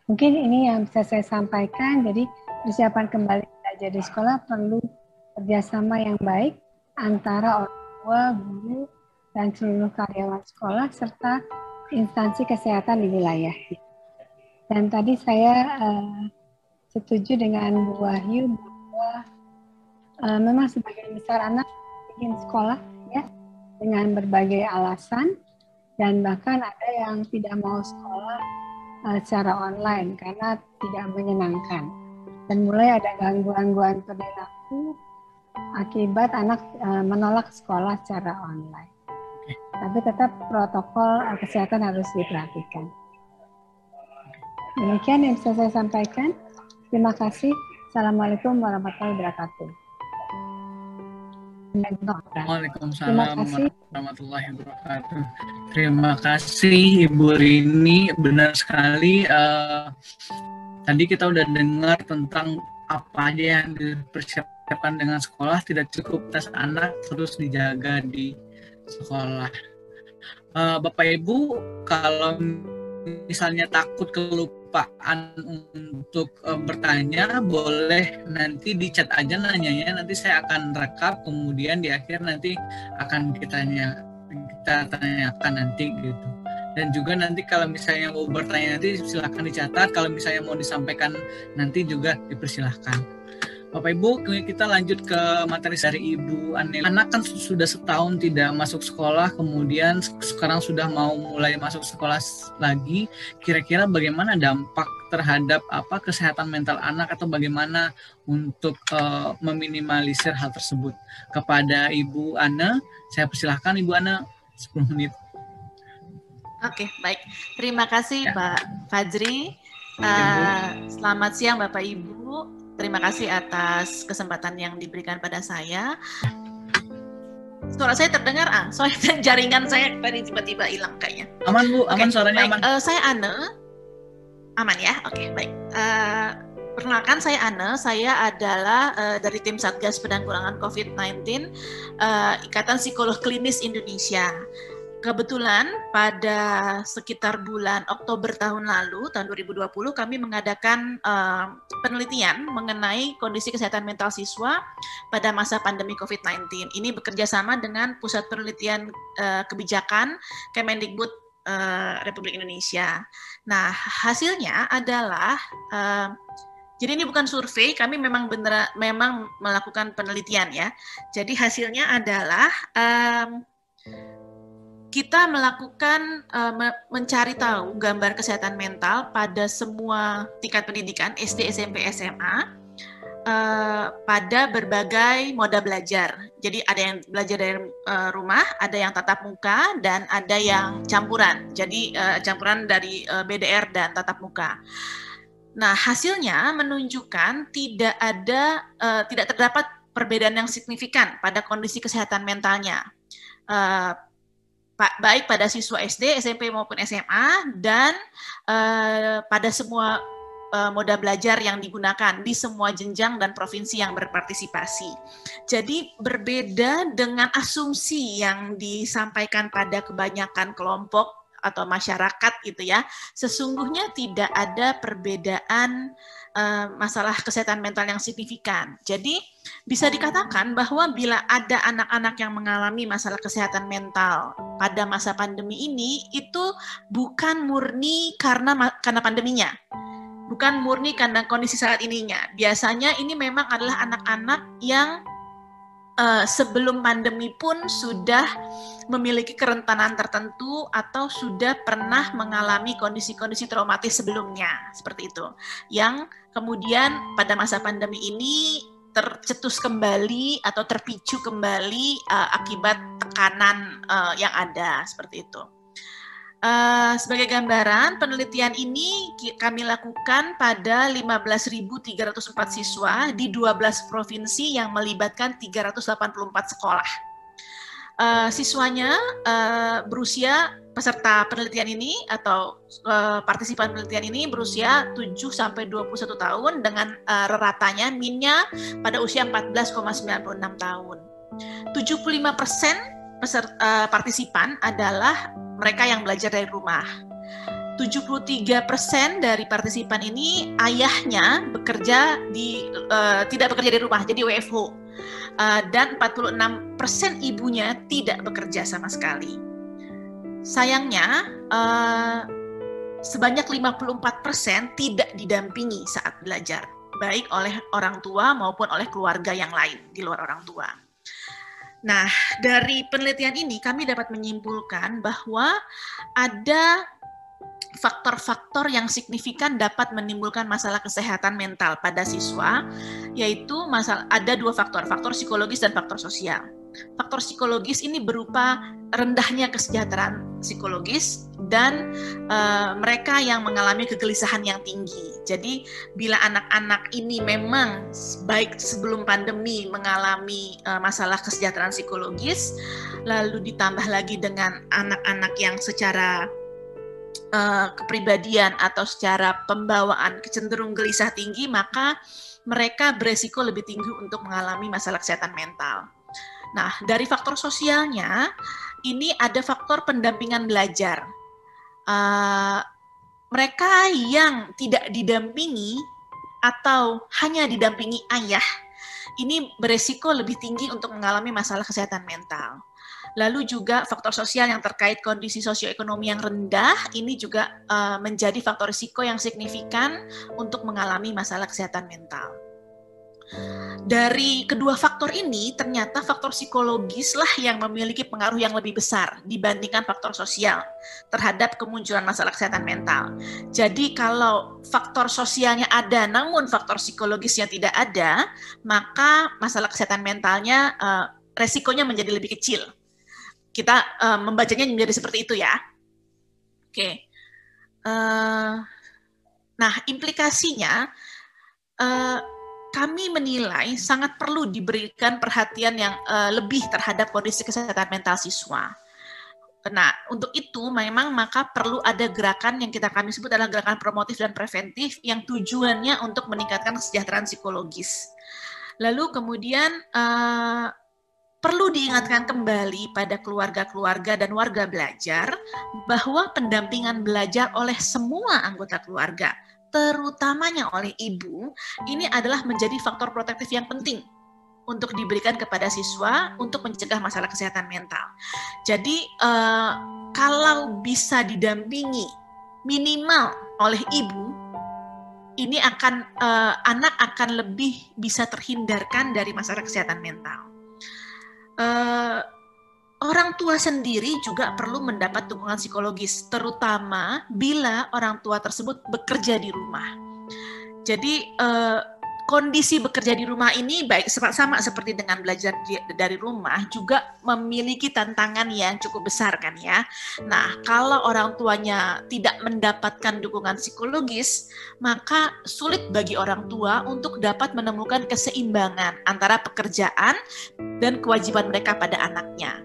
Speaker 3: Mungkin ini yang bisa saya sampaikan. Jadi persiapan kembali belajar di sekolah perlu kerjasama yang baik antara orang tua, guru, dan seluruh karyawan sekolah serta instansi kesehatan di wilayah. Dan tadi saya setuju dengan Bu Wahyu bahwa memang sebagian besar anak ingin sekolah, ya, dengan berbagai alasan, dan bahkan ada yang tidak mau sekolah secara online karena tidak menyenangkan, dan mulai ada gangguan-gangguan perilaku akibat anak menolak sekolah secara online. Tapi tetap protokol kesehatan harus diperhatikan. Demikian yang bisa saya sampaikan. Terima kasih. Assalamualaikum warahmatullahi wabarakatuh.
Speaker 2: Waalaikumsalam warahmatullahi wabarakatuh. Terima kasih Ibu Rini, benar sekali. Tadi kita udah dengar tentang apa aja yang dipersiapkan dengan sekolah, tidak cukup tes anak, terus dijaga di sekolah. Bapak Ibu, kalau misalnya takut kelupaan untuk bertanya, boleh nanti di chat aja nanyanya, nanti saya akan rekap, kemudian di akhir nanti akan kita tanyakan nanti gitu. Dan juga nanti kalau misalnya mau bertanya nanti silakan dicatat, kalau misalnya mau disampaikan nanti juga dipersilahkan. Bapak Ibu, kita lanjut ke materi dari Ibu Anel. Anak kan sudah setahun tidak masuk sekolah, kemudian sekarang sudah mau mulai masuk sekolah lagi. Kira-kira bagaimana dampak terhadap kesehatan mental anak, atau bagaimana untuk meminimalisir hal tersebut? Kepada Ibu Ana, saya persilahkan Ibu Ana 10 menit.
Speaker 5: Oke, baik. Terima kasih Pak Fajri. Selamat siang Bapak Ibu. Terima kasih atas kesempatan yang diberikan pada saya. Suara saya terdengar? Soalnya jaringan saya tadi tiba-tiba hilang kayaknya.
Speaker 2: Aman Bu, aman suaranya
Speaker 5: baik.
Speaker 2: aman.
Speaker 5: Saya Ane. Aman ya? Oke, baik. Perkenalkan saya Ane, saya adalah dari tim Satgas Penanggulangan COVID-19 Ikatan Psikolog Klinis Indonesia. Kebetulan pada sekitar bulan Oktober tahun lalu, tahun 2020, kami mengadakan penelitian mengenai kondisi kesehatan mental siswa pada masa pandemi COVID-19. Ini bekerja sama dengan Pusat Penelitian Kebijakan Kemendikbud Republik Indonesia. Nah, hasilnya adalah jadi ini bukan survei, kami memang melakukan penelitian ya. Jadi hasilnya adalah kita melakukan mencari tahu gambar kesehatan mental pada semua tingkat pendidikan SD, SMP, SMA pada berbagai moda belajar. Jadi ada yang belajar dari rumah, ada yang tatap muka, dan ada yang campuran. Jadi campuran dari BDR dan tatap muka. Nah, hasilnya menunjukkan tidak terdapat perbedaan yang signifikan pada kondisi kesehatan mentalnya. Baik pada siswa SD, SMP maupun SMA, dan pada semua moda belajar yang digunakan di semua jenjang dan provinsi yang berpartisipasi. Jadi berbeda dengan asumsi yang disampaikan pada kebanyakan kelompok atau masyarakat gitu ya. Sesungguhnya tidak ada perbedaan masalah kesehatan mental yang signifikan. Jadi bisa dikatakan bahwa bila ada anak-anak yang mengalami masalah kesehatan mental pada masa pandemi ini, itu bukan murni karena pandeminya, bukan murni karena kondisi saat ininya. Biasanya ini memang adalah anak-anak yang sebelum pandemi pun sudah memiliki kerentanan tertentu atau sudah pernah mengalami kondisi-kondisi traumatis sebelumnya, seperti itu. Yang kemudian pada masa pandemi ini tercetus kembali atau terpicu kembali akibat tekanan yang ada, seperti itu. Sebagai gambaran, penelitian ini kami lakukan pada 15.304 siswa di 12 provinsi yang melibatkan 384 sekolah. Siswanya berusia, peserta penelitian ini atau partisipan penelitian ini berusia 7-21 tahun dengan reratanya minnya pada usia 14,96 tahun. 75% partisipan adalah mereka yang belajar dari rumah. 73% dari partisipan ini ayahnya tidak bekerja di rumah, jadi WFH. Dan 46% ibunya tidak bekerja sama sekali. Sayangnya, sebanyak 54% tidak didampingi saat belajar, baik oleh orang tua maupun oleh keluarga yang lain di luar orang tua. Nah, dari penelitian ini kami dapat menyimpulkan bahwa ada faktor-faktor yang signifikan dapat menimbulkan masalah kesehatan mental pada siswa, yaitu ada dua faktor psikologis dan faktor sosial. Faktor psikologis ini berupa rendahnya kesejahteraan psikologis dan mereka yang mengalami kegelisahan yang tinggi. Jadi bila anak-anak ini memang baik sebelum pandemi mengalami masalah kesejahteraan psikologis, lalu ditambah lagi dengan anak-anak yang secara kepribadian atau secara pembawaan kecenderung gelisah tinggi, maka mereka beresiko lebih tinggi untuk mengalami masalah kesehatan mental. Nah, dari faktor sosialnya, ini ada faktor pendampingan belajar. mereka yang tidak didampingi atau hanya didampingi ayah, ini beresiko lebih tinggi untuk mengalami masalah kesehatan mental. Lalu juga faktor sosial yang terkait kondisi sosioekonomi yang rendah, ini juga menjadi faktor risiko yang signifikan untuk mengalami masalah kesehatan mental. Dari kedua faktor ini, ternyata faktor psikologis lah yang memiliki pengaruh yang lebih besar dibandingkan faktor sosial terhadap kemunculan masalah kesehatan mental. Jadi kalau faktor sosialnya ada namun faktor psikologisnya tidak ada, maka masalah kesehatan mentalnya resikonya menjadi lebih kecil. Kita membacanya menjadi seperti itu ya. Oke. Nah, implikasinya kami menilai sangat perlu diberikan perhatian yang lebih terhadap kondisi kesehatan mental siswa. Nah, untuk itu memang maka perlu ada gerakan yang kami sebut adalah gerakan promotif dan preventif yang tujuannya untuk meningkatkan kesejahteraan psikologis. Lalu kemudian perlu diingatkan kembali pada keluarga-keluarga dan warga belajar bahwa pendampingan belajar oleh semua anggota keluarga, terutamanya oleh ibu, ini adalah menjadi faktor protektif yang penting untuk diberikan kepada siswa untuk mencegah masalah kesehatan mental. Jadi kalau bisa didampingi minimal oleh ibu, ini akan anak akan lebih bisa terhindarkan dari masalah kesehatan mental. Orang tua sendiri juga perlu mendapat dukungan psikologis, terutama bila orang tua tersebut bekerja di rumah. Jadi kondisi bekerja di rumah ini baik sama seperti dengan belajar dari rumah juga memiliki tantangan yang cukup besar kan ya. Nah, kalau orang tuanya tidak mendapatkan dukungan psikologis, maka sulit bagi orang tua untuk dapat menemukan keseimbangan antara pekerjaan dan kewajiban mereka pada anaknya.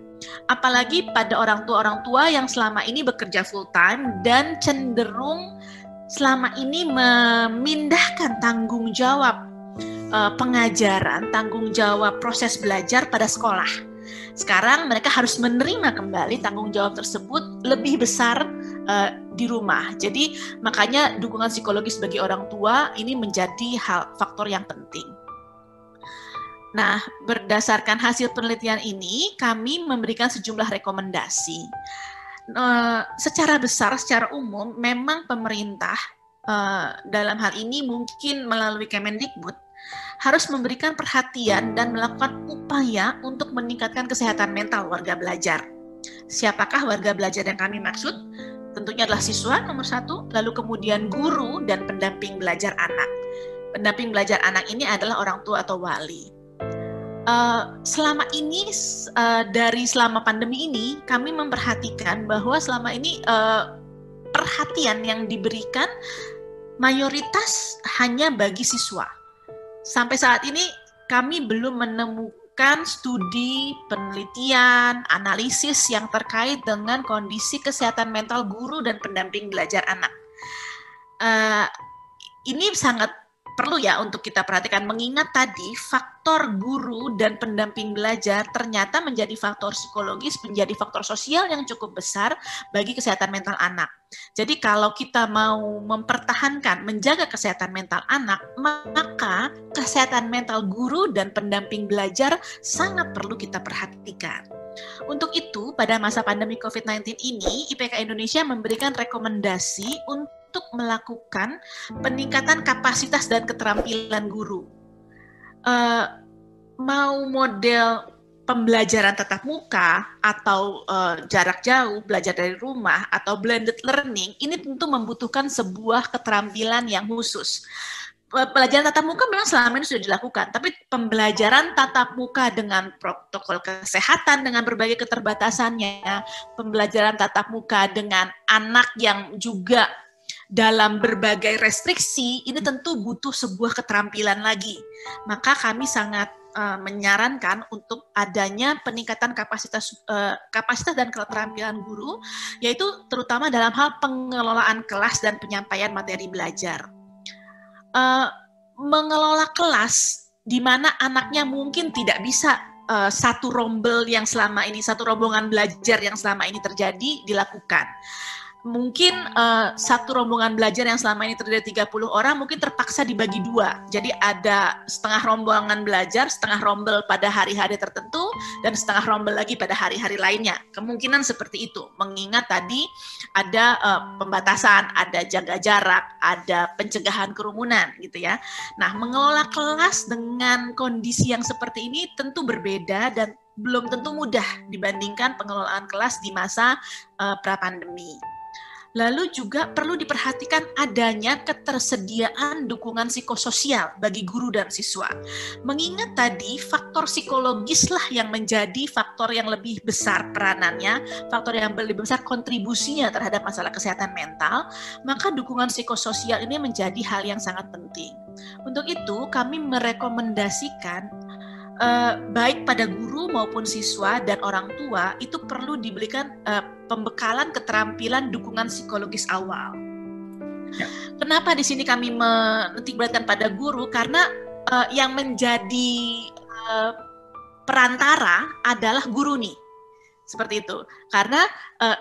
Speaker 5: Apalagi pada orang tua yang selama ini bekerja full time dan cenderung selama ini memindahkan tanggung jawab pengajaran, tanggung jawab proses belajar pada sekolah. Sekarang mereka harus menerima kembali tanggung jawab tersebut lebih besar di rumah. Jadi makanya dukungan psikologis bagi orang tua ini menjadi faktor yang penting. Nah, berdasarkan hasil penelitian ini, kami memberikan sejumlah rekomendasi. Secara besar, secara umum, memang pemerintah dalam hal ini mungkin melalui Kemendikbud harus memberikan perhatian dan melakukan upaya untuk meningkatkan kesehatan mental warga belajar. Siapakah warga belajar yang kami maksud? Tentunya adalah siswa nomor 1, lalu kemudian guru dan pendamping belajar anak. Pendamping belajar anak ini adalah orang tua atau wali. Selama ini, dari selama pandemi ini, kami memperhatikan bahwa selama ini perhatian yang diberikan mayoritas hanya bagi siswa. Sampai saat ini kami belum menemukan studi, penelitian, analisis yang terkait dengan kondisi kesehatan mental guru dan pendamping belajar anak. Ini sangat perlu ya untuk kita perhatikan, mengingat tadi faktor guru dan pendamping belajar ternyata menjadi faktor psikologis, menjadi faktor sosial yang cukup besar bagi kesehatan mental anak. Jadi kalau kita mau mempertahankan, menjaga kesehatan mental anak, maka kesehatan mental guru dan pendamping belajar sangat perlu kita perhatikan. Untuk itu, pada masa pandemi COVID-19 ini, IPK Indonesia memberikan rekomendasi untuk melakukan peningkatan kapasitas dan keterampilan guru. Mau model pembelajaran tatap muka atau jarak jauh, belajar dari rumah atau blended learning, ini tentu membutuhkan sebuah keterampilan yang khusus. Pelajaran tatap muka memang selama ini sudah dilakukan, tapi pembelajaran tatap muka dengan protokol kesehatan, dengan berbagai keterbatasannya, pembelajaran tatap muka dengan anak yang juga dalam berbagai restriksi, ini tentu butuh sebuah keterampilan lagi. Maka kami sangat menyarankan untuk adanya peningkatan kapasitas dan keterampilan guru, yaitu terutama dalam hal pengelolaan kelas dan penyampaian materi belajar. Mengelola kelas di mana anaknya mungkin tidak bisa satu rombongan belajar yang selama ini terjadi dilakukan. mungkin satu rombongan belajar yang selama ini terdiri dari 30 orang mungkin terpaksa dibagi dua. Jadi ada setengah rombongan belajar, setengah rombel pada hari-hari tertentu, dan setengah rombel lagi pada hari-hari lainnya. Kemungkinan seperti itu, mengingat tadi ada pembatasan, ada jaga jarak, ada pencegahan kerumunan gitu ya. Nah, mengelola kelas dengan kondisi yang seperti ini tentu berbeda dan belum tentu mudah dibandingkan pengelolaan kelas di masa pra-pandemi. Lalu juga perlu diperhatikan adanya ketersediaan dukungan psikososial bagi guru dan siswa. Mengingat tadi faktor psikologis lah yang menjadi faktor yang lebih besar peranannya, faktor yang lebih besar kontribusinya terhadap masalah kesehatan mental, maka dukungan psikososial ini menjadi hal yang sangat penting. Untuk itu kami merekomendasikan baik pada guru maupun siswa dan orang tua itu perlu diberikan pembekalan keterampilan dukungan psikologis awal. Ya. Kenapa di sini kami menitikberatkan pada guru? Karena yang menjadi perantara adalah guru nih. Seperti itu. Karena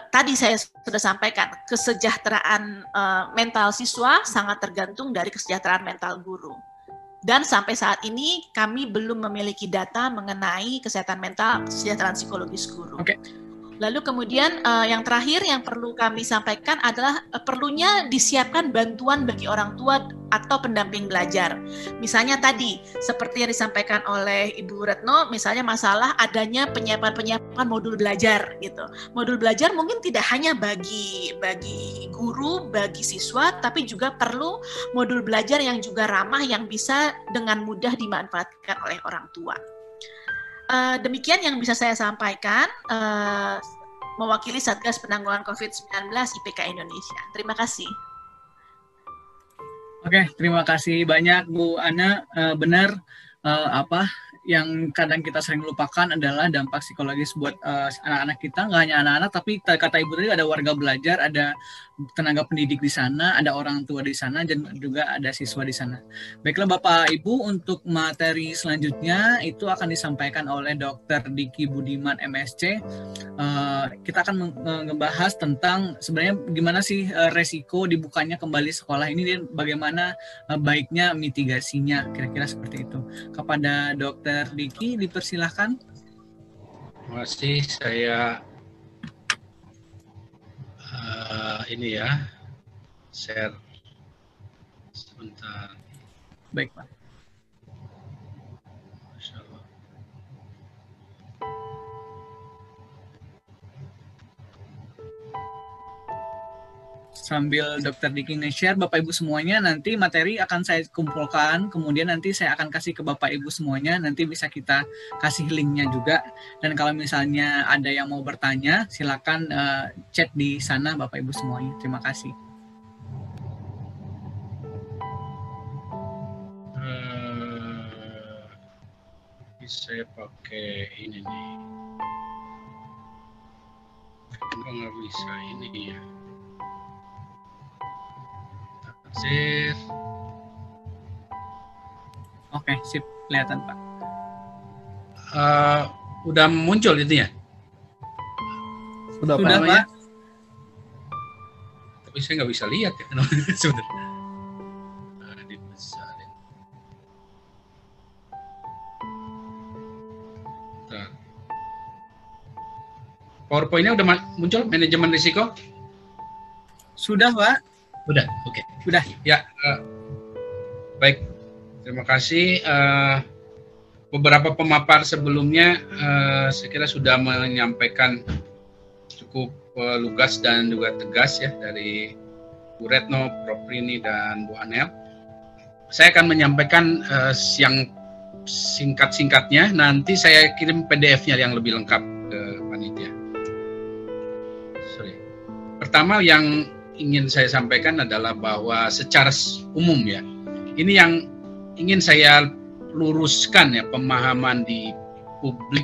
Speaker 5: tadi saya sudah sampaikan, kesejahteraan mental siswa sangat tergantung dari kesejahteraan mental guru. Dan sampai saat ini kami belum memiliki data mengenai kesehatan mental, kesejahteraan psikologis guru. Okay. Lalu kemudian yang terakhir yang perlu kami sampaikan adalah perlunya disiapkan bantuan bagi orang tua atau pendamping belajar. Misalnya tadi, seperti yang disampaikan oleh Ibu Retno, misalnya masalah adanya penyiapan modul belajar gitu. Modul belajar mungkin tidak hanya bagi guru, bagi siswa, tapi juga perlu modul belajar yang juga ramah yang bisa dengan mudah dimanfaatkan oleh orang tua. Demikian yang bisa saya sampaikan mewakili Satgas Penanggulangan COVID-19 IPK Indonesia. Terima kasih.
Speaker 2: Oke, terima kasih banyak Bu Ana. Benar apa yang kadang kita sering lupakan adalah dampak psikologis buat anak-anak kita. Nggak hanya anak-anak, tapi kata Ibu tadi ada warga belajar, ada tenaga pendidik di sana, ada orang tua di sana, dan juga ada siswa di sana. Baiklah Bapak Ibu, untuk materi selanjutnya itu akan disampaikan oleh Dr. Diki Budiman MSc. Kita akan membahas tentang sebenarnya gimana sih resiko dibukanya kembali sekolah ini dan bagaimana baiknya mitigasinya, kira-kira seperti itu. Kepada Dr. Diki, dipersilahkan.
Speaker 6: Terima kasih, saya ini ya, share sebentar.
Speaker 2: Baik Pak.
Speaker 6: Masya Allah.
Speaker 2: Sambil Dr. Diki nge-share, Bapak Ibu semuanya, nanti materi akan saya kumpulkan, kemudian nanti saya akan kasih ke Bapak Ibu semuanya, nanti bisa kita kasih linknya juga. Dan kalau misalnya ada yang mau bertanya, silakan chat di sana Bapak Ibu semuanya. Terima kasih.
Speaker 6: Saya pakai ini nih. Kenapa nggak bisa ini ya? Sip.
Speaker 2: Oke, sip, kelihatan Pak.
Speaker 6: Udah muncul itu ya?
Speaker 2: Sudah Pak.
Speaker 6: Tapi saya nggak bisa lihat ya. Sebentar. Dibesarin. PowerPoint-nya udah muncul, manajemen risiko?
Speaker 2: Sudah Pak.
Speaker 6: Udah, oke.
Speaker 2: Udah.
Speaker 6: Ya, baik. Terima kasih. Beberapa pemapar sebelumnya saya kira sudah menyampaikan cukup lugas dan juga tegas ya dari Bu Retno, Prof. Rini, dan Bu Anel. Saya akan menyampaikan yang singkat-singkatnya. Nanti saya kirim PDF-nya yang lebih lengkap ke panitia. Sorry. Pertama yang ingin saya sampaikan adalah bahwa secara umum ya, ini yang ingin saya luruskan ya, pemahaman di publik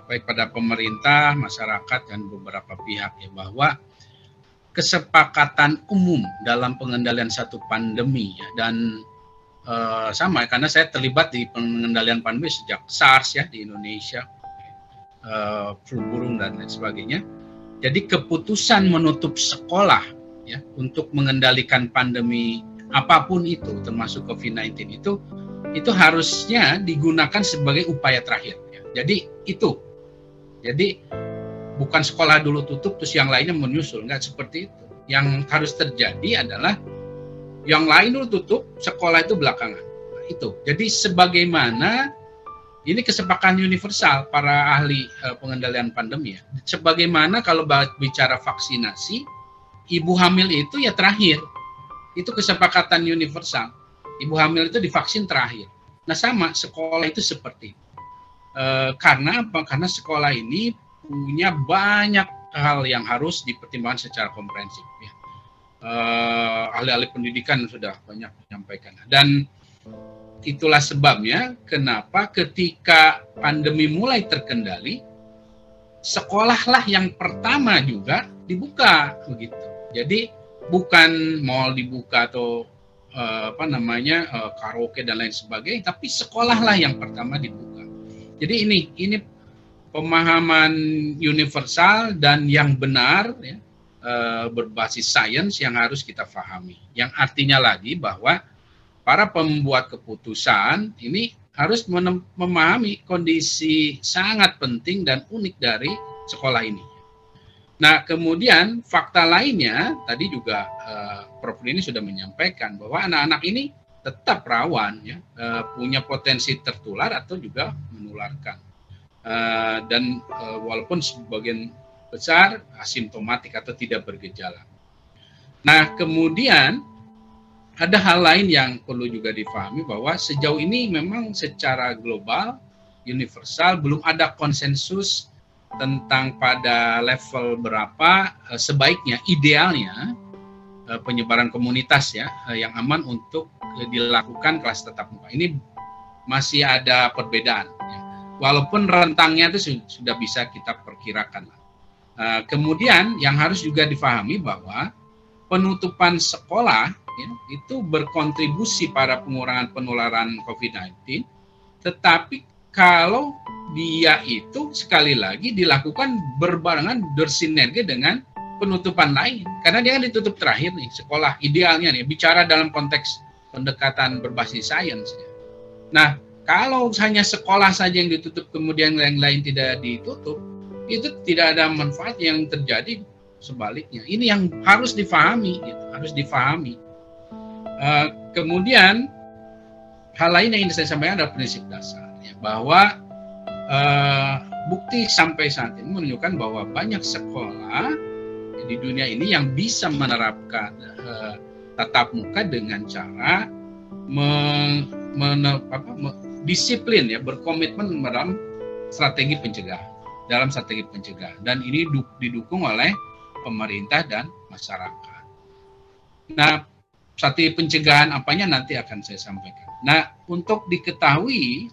Speaker 6: baik pada pemerintah, masyarakat, dan beberapa pihak ya, bahwa kesepakatan umum dalam pengendalian satu pandemi ya, dan sama karena saya terlibat di pengendalian pandemi sejak SARS ya di Indonesia, flu burung dan lain sebagainya. Jadi keputusan menutup sekolah ya untuk mengendalikan pandemi apapun itu, termasuk COVID-19 itu harusnya digunakan sebagai upaya terakhir. Ya. Jadi itu. Jadi bukan sekolah dulu tutup terus yang lainnya menyusul, nggak seperti itu. Yang harus terjadi adalah yang lain dulu tutup, sekolah itu belakangan. Nah, itu. Jadi sebagaimana ini kesepakatan universal para ahli pengendalian pandemi ya. Sebagaimana kalau bicara vaksinasi, ibu hamil itu ya terakhir. Itu kesepakatan universal. Ibu hamil itu divaksin terakhir. Nah sama, sekolah itu seperti itu. Karena apa? Karena sekolah ini punya banyak hal yang harus dipertimbangkan secara komprehensif. Ya. Ahli-ahli pendidikan sudah banyak menyampaikan. Dan itulah sebabnya kenapa ketika pandemi mulai terkendali, sekolahlah yang pertama juga dibuka begitu. Jadi bukan mall dibuka atau karaoke dan lain sebagainya, tapi sekolahlah yang pertama dibuka. Jadi ini pemahaman universal dan yang benar ya, berbasis sains yang harus kita pahami. Yang artinya lagi bahwa para pembuat keputusan ini harus memahami kondisi sangat penting dan unik dari sekolah ini. Nah, kemudian fakta lainnya, tadi juga Prof. Ini sudah menyampaikan bahwa anak-anak ini tetap rawan, ya, punya potensi tertular atau juga menularkan. Dan walaupun sebagian besar asimptomatik atau tidak bergejala. Nah, kemudian ada hal lain yang perlu juga difahami bahwa sejauh ini memang secara global, universal, belum ada konsensus tentang pada level berapa sebaiknya, idealnya penyebaran komunitas ya yang aman untuk dilakukan kelas tatap muka. Ini masih ada perbedaan. Ya. Walaupun rentangnya itu sudah bisa kita perkirakan. Kemudian yang harus juga difahami bahwa penutupan sekolah ya, itu berkontribusi pada pengurangan penularan COVID-19, tetapi kalau dia itu sekali lagi dilakukan berbarengan bersinergi dengan penutupan lain, karena dia kan ditutup terakhir nih sekolah idealnya nih bicara dalam konteks pendekatan berbasis sains. Ya. Nah kalau hanya sekolah saja yang ditutup kemudian yang lain tidak ditutup, itu tidak ada manfaat yang terjadi. Sebaliknya, ini yang harus difahami, gitu, harus difahami. Kemudian hal lain yang ingin saya sampaikan adalah prinsip dasar, ya, bahwa bukti sampai saat ini menunjukkan bahwa banyak sekolah di dunia ini yang bisa menerapkan tatap muka dengan cara disiplin, ya, berkomitmen dalam strategi pencegahan, dan ini didukung oleh pemerintah dan masyarakat. Nah, strategi pencegahan apanya nanti akan saya sampaikan. Nah, untuk diketahui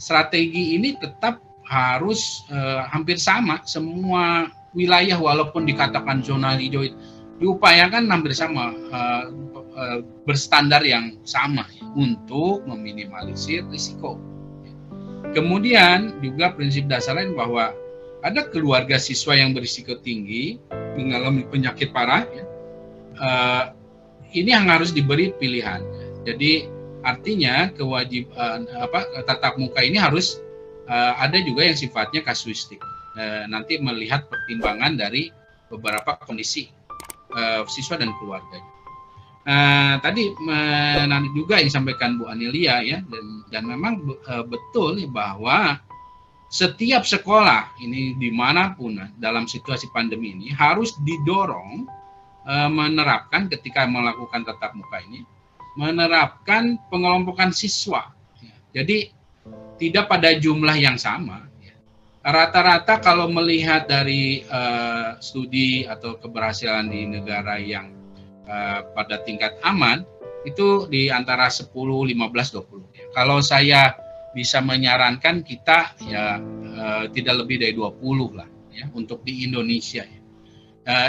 Speaker 6: strategi ini tetap harus hampir sama semua wilayah, walaupun dikatakan zona hijau diupayakan hampir sama, berstandar yang sama ya, untuk meminimalisir risiko. Kemudian juga prinsip dasar lain bahwa ada keluarga siswa yang berisiko tinggi mengalami penyakit parah, ya. Ini yang harus diberi pilihan. Jadi artinya kewajiban tatap muka ini harus ada juga yang sifatnya kasuistik. Nanti melihat pertimbangan dari beberapa kondisi siswa dan keluarga. Tadi juga yang disampaikan Bu Anelia ya, dan memang betul bahwa setiap sekolah ini dimanapun dalam situasi pandemi ini harus didorong menerapkan ketika melakukan tatap muka ini, menerapkan pengelompokan siswa. Jadi tidak pada jumlah yang sama. Rata-rata kalau melihat dari studi atau keberhasilan di negara yang pada tingkat aman itu di antara 10, 15, 20. Kalau saya bisa menyarankan kita ya tidak lebih dari 20 lah ya untuk di Indonesia ya.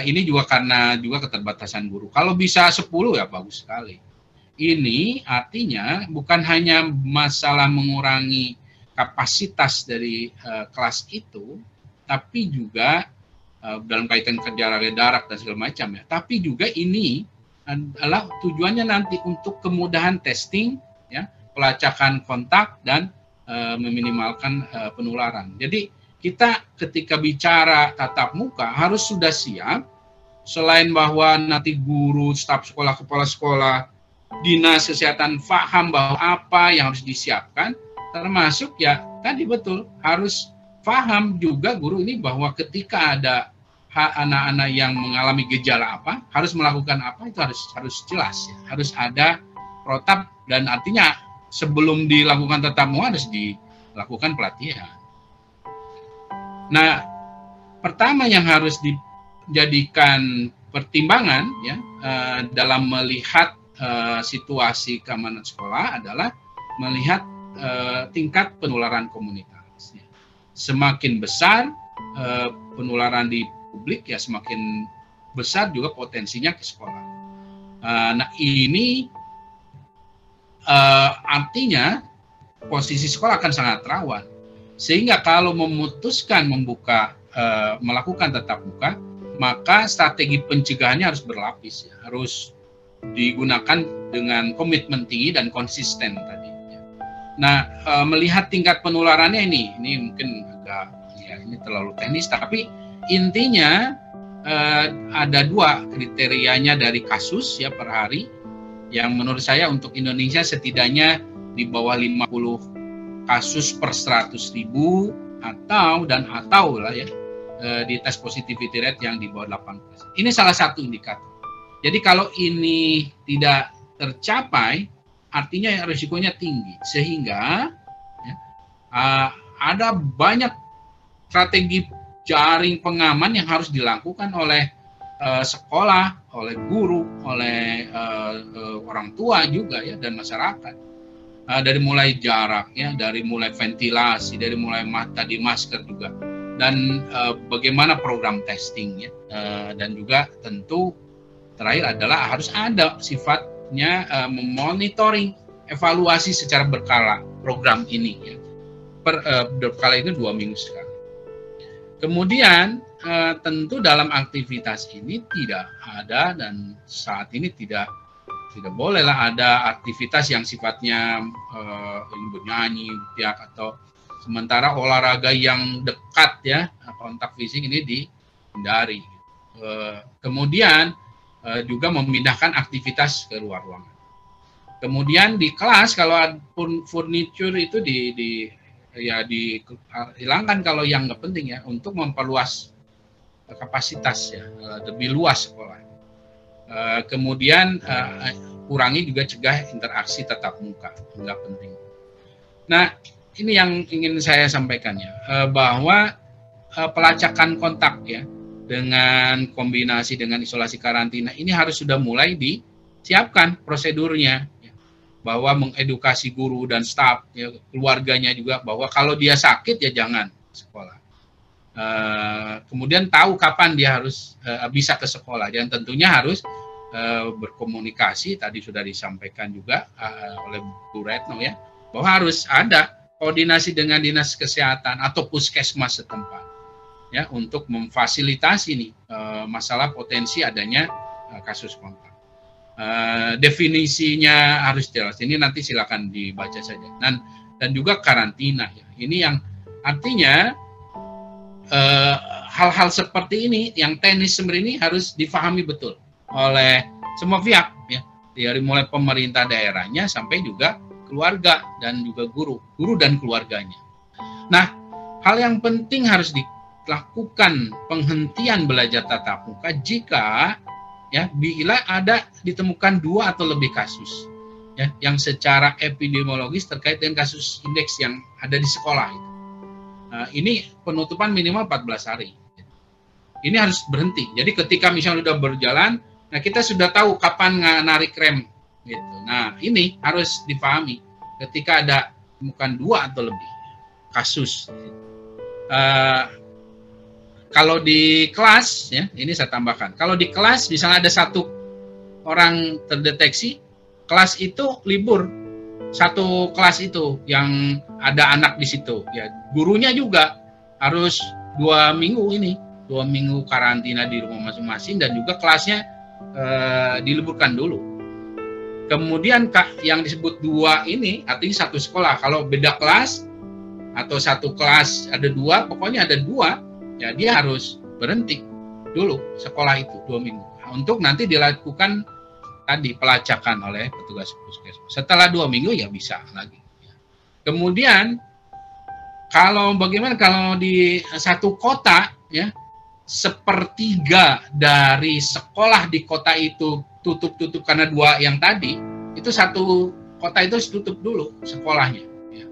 Speaker 6: Ini juga karena juga keterbatasan guru. Kalau bisa 10 ya bagus sekali. Ini artinya bukan hanya masalah mengurangi kapasitas dari kelas itu, tapi juga dalam kaitan jaga jarak dan segala macam ya. Tapi juga ini adalah tujuannya nanti untuk kemudahan testing, ya, pelacakan kontak dan meminimalkan penularan. Jadi kita ketika bicara tatap muka harus sudah siap, selain bahwa nanti guru, staf sekolah, kepala sekolah, dinas kesehatan paham bahwa apa yang harus disiapkan, termasuk ya tadi betul harus paham juga guru ini bahwa ketika ada anak-anak yang mengalami gejala apa, harus melakukan apa, itu harus jelas ya. Harus ada protap, dan artinya sebelum dilakukan tatap muka harus dilakukan pelatihan. Nah, pertama yang harus dijadikan pertimbangan ya dalam melihat situasi keamanan sekolah adalah melihat tingkat penularan komunitas. Semakin besar penularan di publik, ya semakin besar juga potensinya ke sekolah. Nah ini artinya posisi sekolah akan sangat rawan. Sehingga kalau memutuskan melakukan tatap muka, maka strategi pencegahannya harus berlapis, ya. Harus digunakan dengan komitmen tinggi dan konsisten tadi. Nah, melihat tingkat penularannya ini mungkin agak ya ini terlalu teknis, tapi intinya ada dua kriterianya dari kasus ya per hari, yang menurut saya untuk Indonesia setidaknya di bawah 50 kasus per 100.000 atau lah ya di tes positivity rate yang di bawah 8%. Ini salah satu indikator. Jadi kalau ini tidak tercapai, artinya risikonya tinggi, sehingga ya, ada banyak strategi jaring pengaman yang harus dilakukan oleh sekolah, oleh guru, oleh orang tua juga ya, dan masyarakat. Dari mulai jarak ya, dari mulai ventilasi, dari mulai tadi masker juga, dan bagaimana program testing ya, dan juga tentu terakhir adalah harus ada sifatnya memonitoring, evaluasi secara berkala program ini ya. Berkala itu 2 minggu sekali. Kemudian tentu dalam aktivitas ini tidak ada, dan saat ini tidak bolehlah ada aktivitas yang sifatnya bernyanyi ya, atau sementara olahraga yang dekat ya, kontak fisik ini dihindari. Kemudian juga memindahkan aktivitas ke luar ruangan. Kemudian di kelas kalau furniture itu dihilangkan kalau yang nggak penting ya, untuk memperluas kapasitas ya, lebih luas sekolah. Kemudian kurangi juga cegah interaksi tatap muka, nggak penting. Nah ini yang ingin saya sampaikan ya, bahwa pelacakan kontak ya dengan kombinasi dengan isolasi karantina ini harus sudah mulai disiapkan prosedurnya ya, bahwa mengedukasi guru dan staf ya, keluarganya juga bahwa kalau dia sakit ya jangan sekolah. Kemudian tahu kapan dia harus bisa ke sekolah, dan tentunya harus berkomunikasi, tadi sudah disampaikan juga oleh Bu Retno ya, bahwa harus ada koordinasi dengan dinas kesehatan atau puskesmas setempat ya, untuk memfasilitasi nih masalah potensi adanya kasus kontak. Definisinya harus jelas. Ini nanti silakan dibaca saja. Dan juga karantina ya. Ini yang artinya hal-hal seperti ini yang teknis seperti ini harus difahami betul oleh semua pihak ya, dari mulai pemerintah daerahnya sampai juga keluarga dan juga guru dan keluarganya. Nah, hal yang penting harus dilakukan penghentian belajar tatap muka jika ya bila ada ditemukan 2 atau lebih kasus ya yang secara epidemiologis terkait dengan kasus indeks yang ada di sekolah itu. Ini penutupan minimal 14 hari. Ini harus berhenti. Jadi ketika misalnya sudah berjalan, nah kita sudah tahu kapan narik rem gitu. Nah, ini harus dipahami ketika ada bukan 2 atau lebih kasus. Kalau di kelas ya, ini saya tambahkan. Kalau di kelas misalnya ada 1 orang terdeteksi, kelas itu libur. 1 kelas itu yang ada anak di situ ya, gurunya juga harus 2 minggu ini 2 minggu karantina di rumah masing-masing, dan juga kelasnya diliburkan dulu. Kemudian yang disebut 2 ini artinya satu sekolah. Kalau beda kelas atau satu kelas ada 2, pokoknya ada 2, ya dia harus berhenti dulu sekolah itu 2 minggu untuk nanti dilakukan tadi pelacakan oleh petugas puskesmas. Setelah 2 minggu ya bisa lagi. Kemudian bagaimana kalau di satu kota, ya, 1/3 dari sekolah di kota itu tutup karena 2 yang tadi, itu satu kota itu tutup dulu sekolahnya, ya,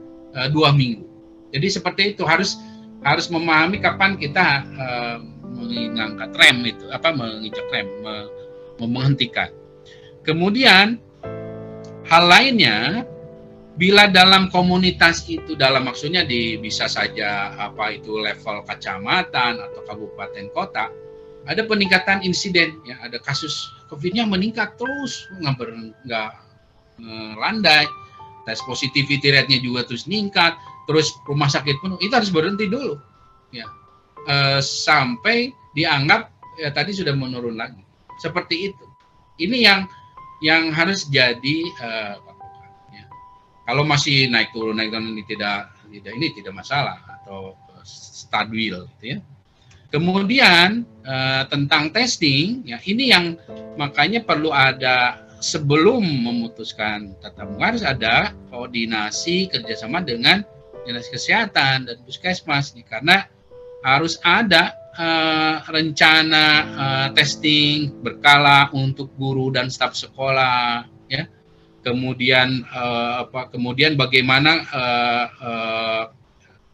Speaker 6: 2 minggu. Jadi seperti itu, harus memahami kapan kita mengangkat rem itu, menginjak rem, menghentikan. Kemudian hal lainnya, bila dalam komunitas itu, maksudnya bisa saja itu level kecamatan atau kabupaten kota, ada peningkatan insiden, ya, ada kasus COVID-nya meningkat terus, nggak landai, tes positivity rate-nya juga terus meningkat, terus rumah sakit penuh, itu harus berhenti dulu, ya, sampai dianggap ya tadi sudah menurun lagi, seperti itu. Ini yang harus jadi kalau masih naik turun ini tidak masalah atau stabil, gitu ya. Kemudian tentang testing, ya ini yang makanya perlu ada sebelum memutuskan tatap muka, harus ada koordinasi kerjasama dengan dinas kesehatan dan puskesmas, karena harus ada rencana testing berkala untuk guru dan staf sekolah, ya. Kemudian bagaimana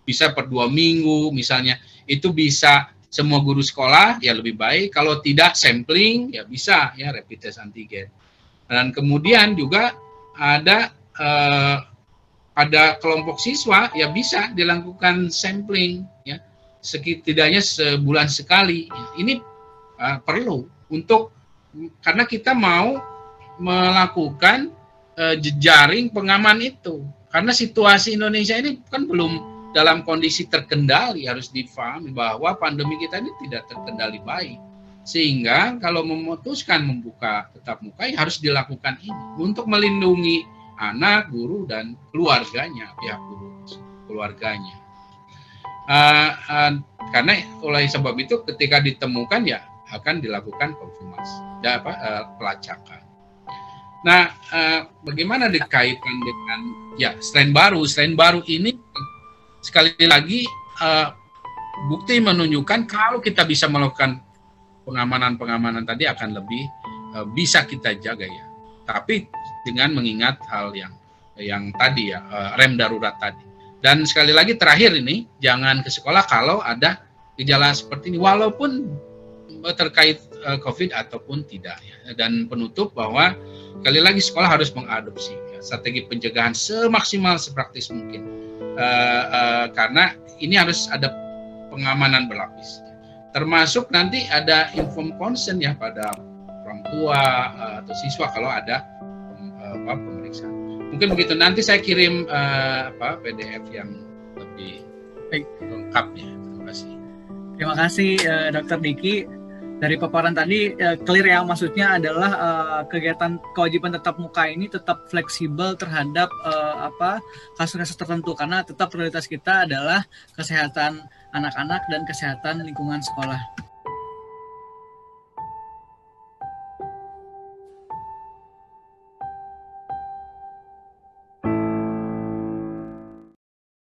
Speaker 6: bisa per 2 minggu misalnya, itu bisa semua guru sekolah, ya lebih baik. Kalau tidak sampling, ya bisa ya rapid test antigen. Dan kemudian juga ada pada kelompok siswa, ya bisa dilakukan sampling, ya setidaknya sebulan sekali. Ini perlu karena kita mau melakukan jejaring pengaman itu, karena situasi Indonesia ini kan belum dalam kondisi terkendali. Harus difahami bahwa pandemi kita ini tidak terkendali baik, sehingga kalau memutuskan membuka tatap muka ya harus dilakukan ini untuk melindungi anak, guru, dan keluarganya, pihak guru keluarganya. Karena oleh sebab itu ketika ditemukan ya akan dilakukan konfirmasi, pelacakan. Nah, bagaimana dikaitkan dengan strain baru? Strain baru ini sekali lagi bukti menunjukkan kalau kita bisa melakukan pengamanan tadi akan lebih bisa kita jaga, ya. Tapi dengan mengingat hal yang tadi, ya, rem darurat tadi. Dan sekali lagi terakhir ini, jangan ke sekolah kalau ada gejala seperti ini, walaupun terkait COVID ataupun tidak, ya. Dan penutup bahwa sekali lagi sekolah harus mengadopsi, ya, strategi pencegahan semaksimal sepraktis mungkin, karena ini harus ada pengamanan berlapis, termasuk nanti ada inform consent, ya, pada orang tua atau siswa kalau ada pemeriksaan. Mungkin begitu. Nanti saya kirim PDF yang lebih lengkapnya. Terima kasih.
Speaker 2: Terima kasih Dr. Diki. Dari paparan tadi clear, ya, maksudnya adalah kegiatan kewajiban tatap muka ini tetap fleksibel terhadap kasus-kasus tertentu, karena tetap prioritas kita adalah kesehatan anak-anak dan kesehatan lingkungan sekolah.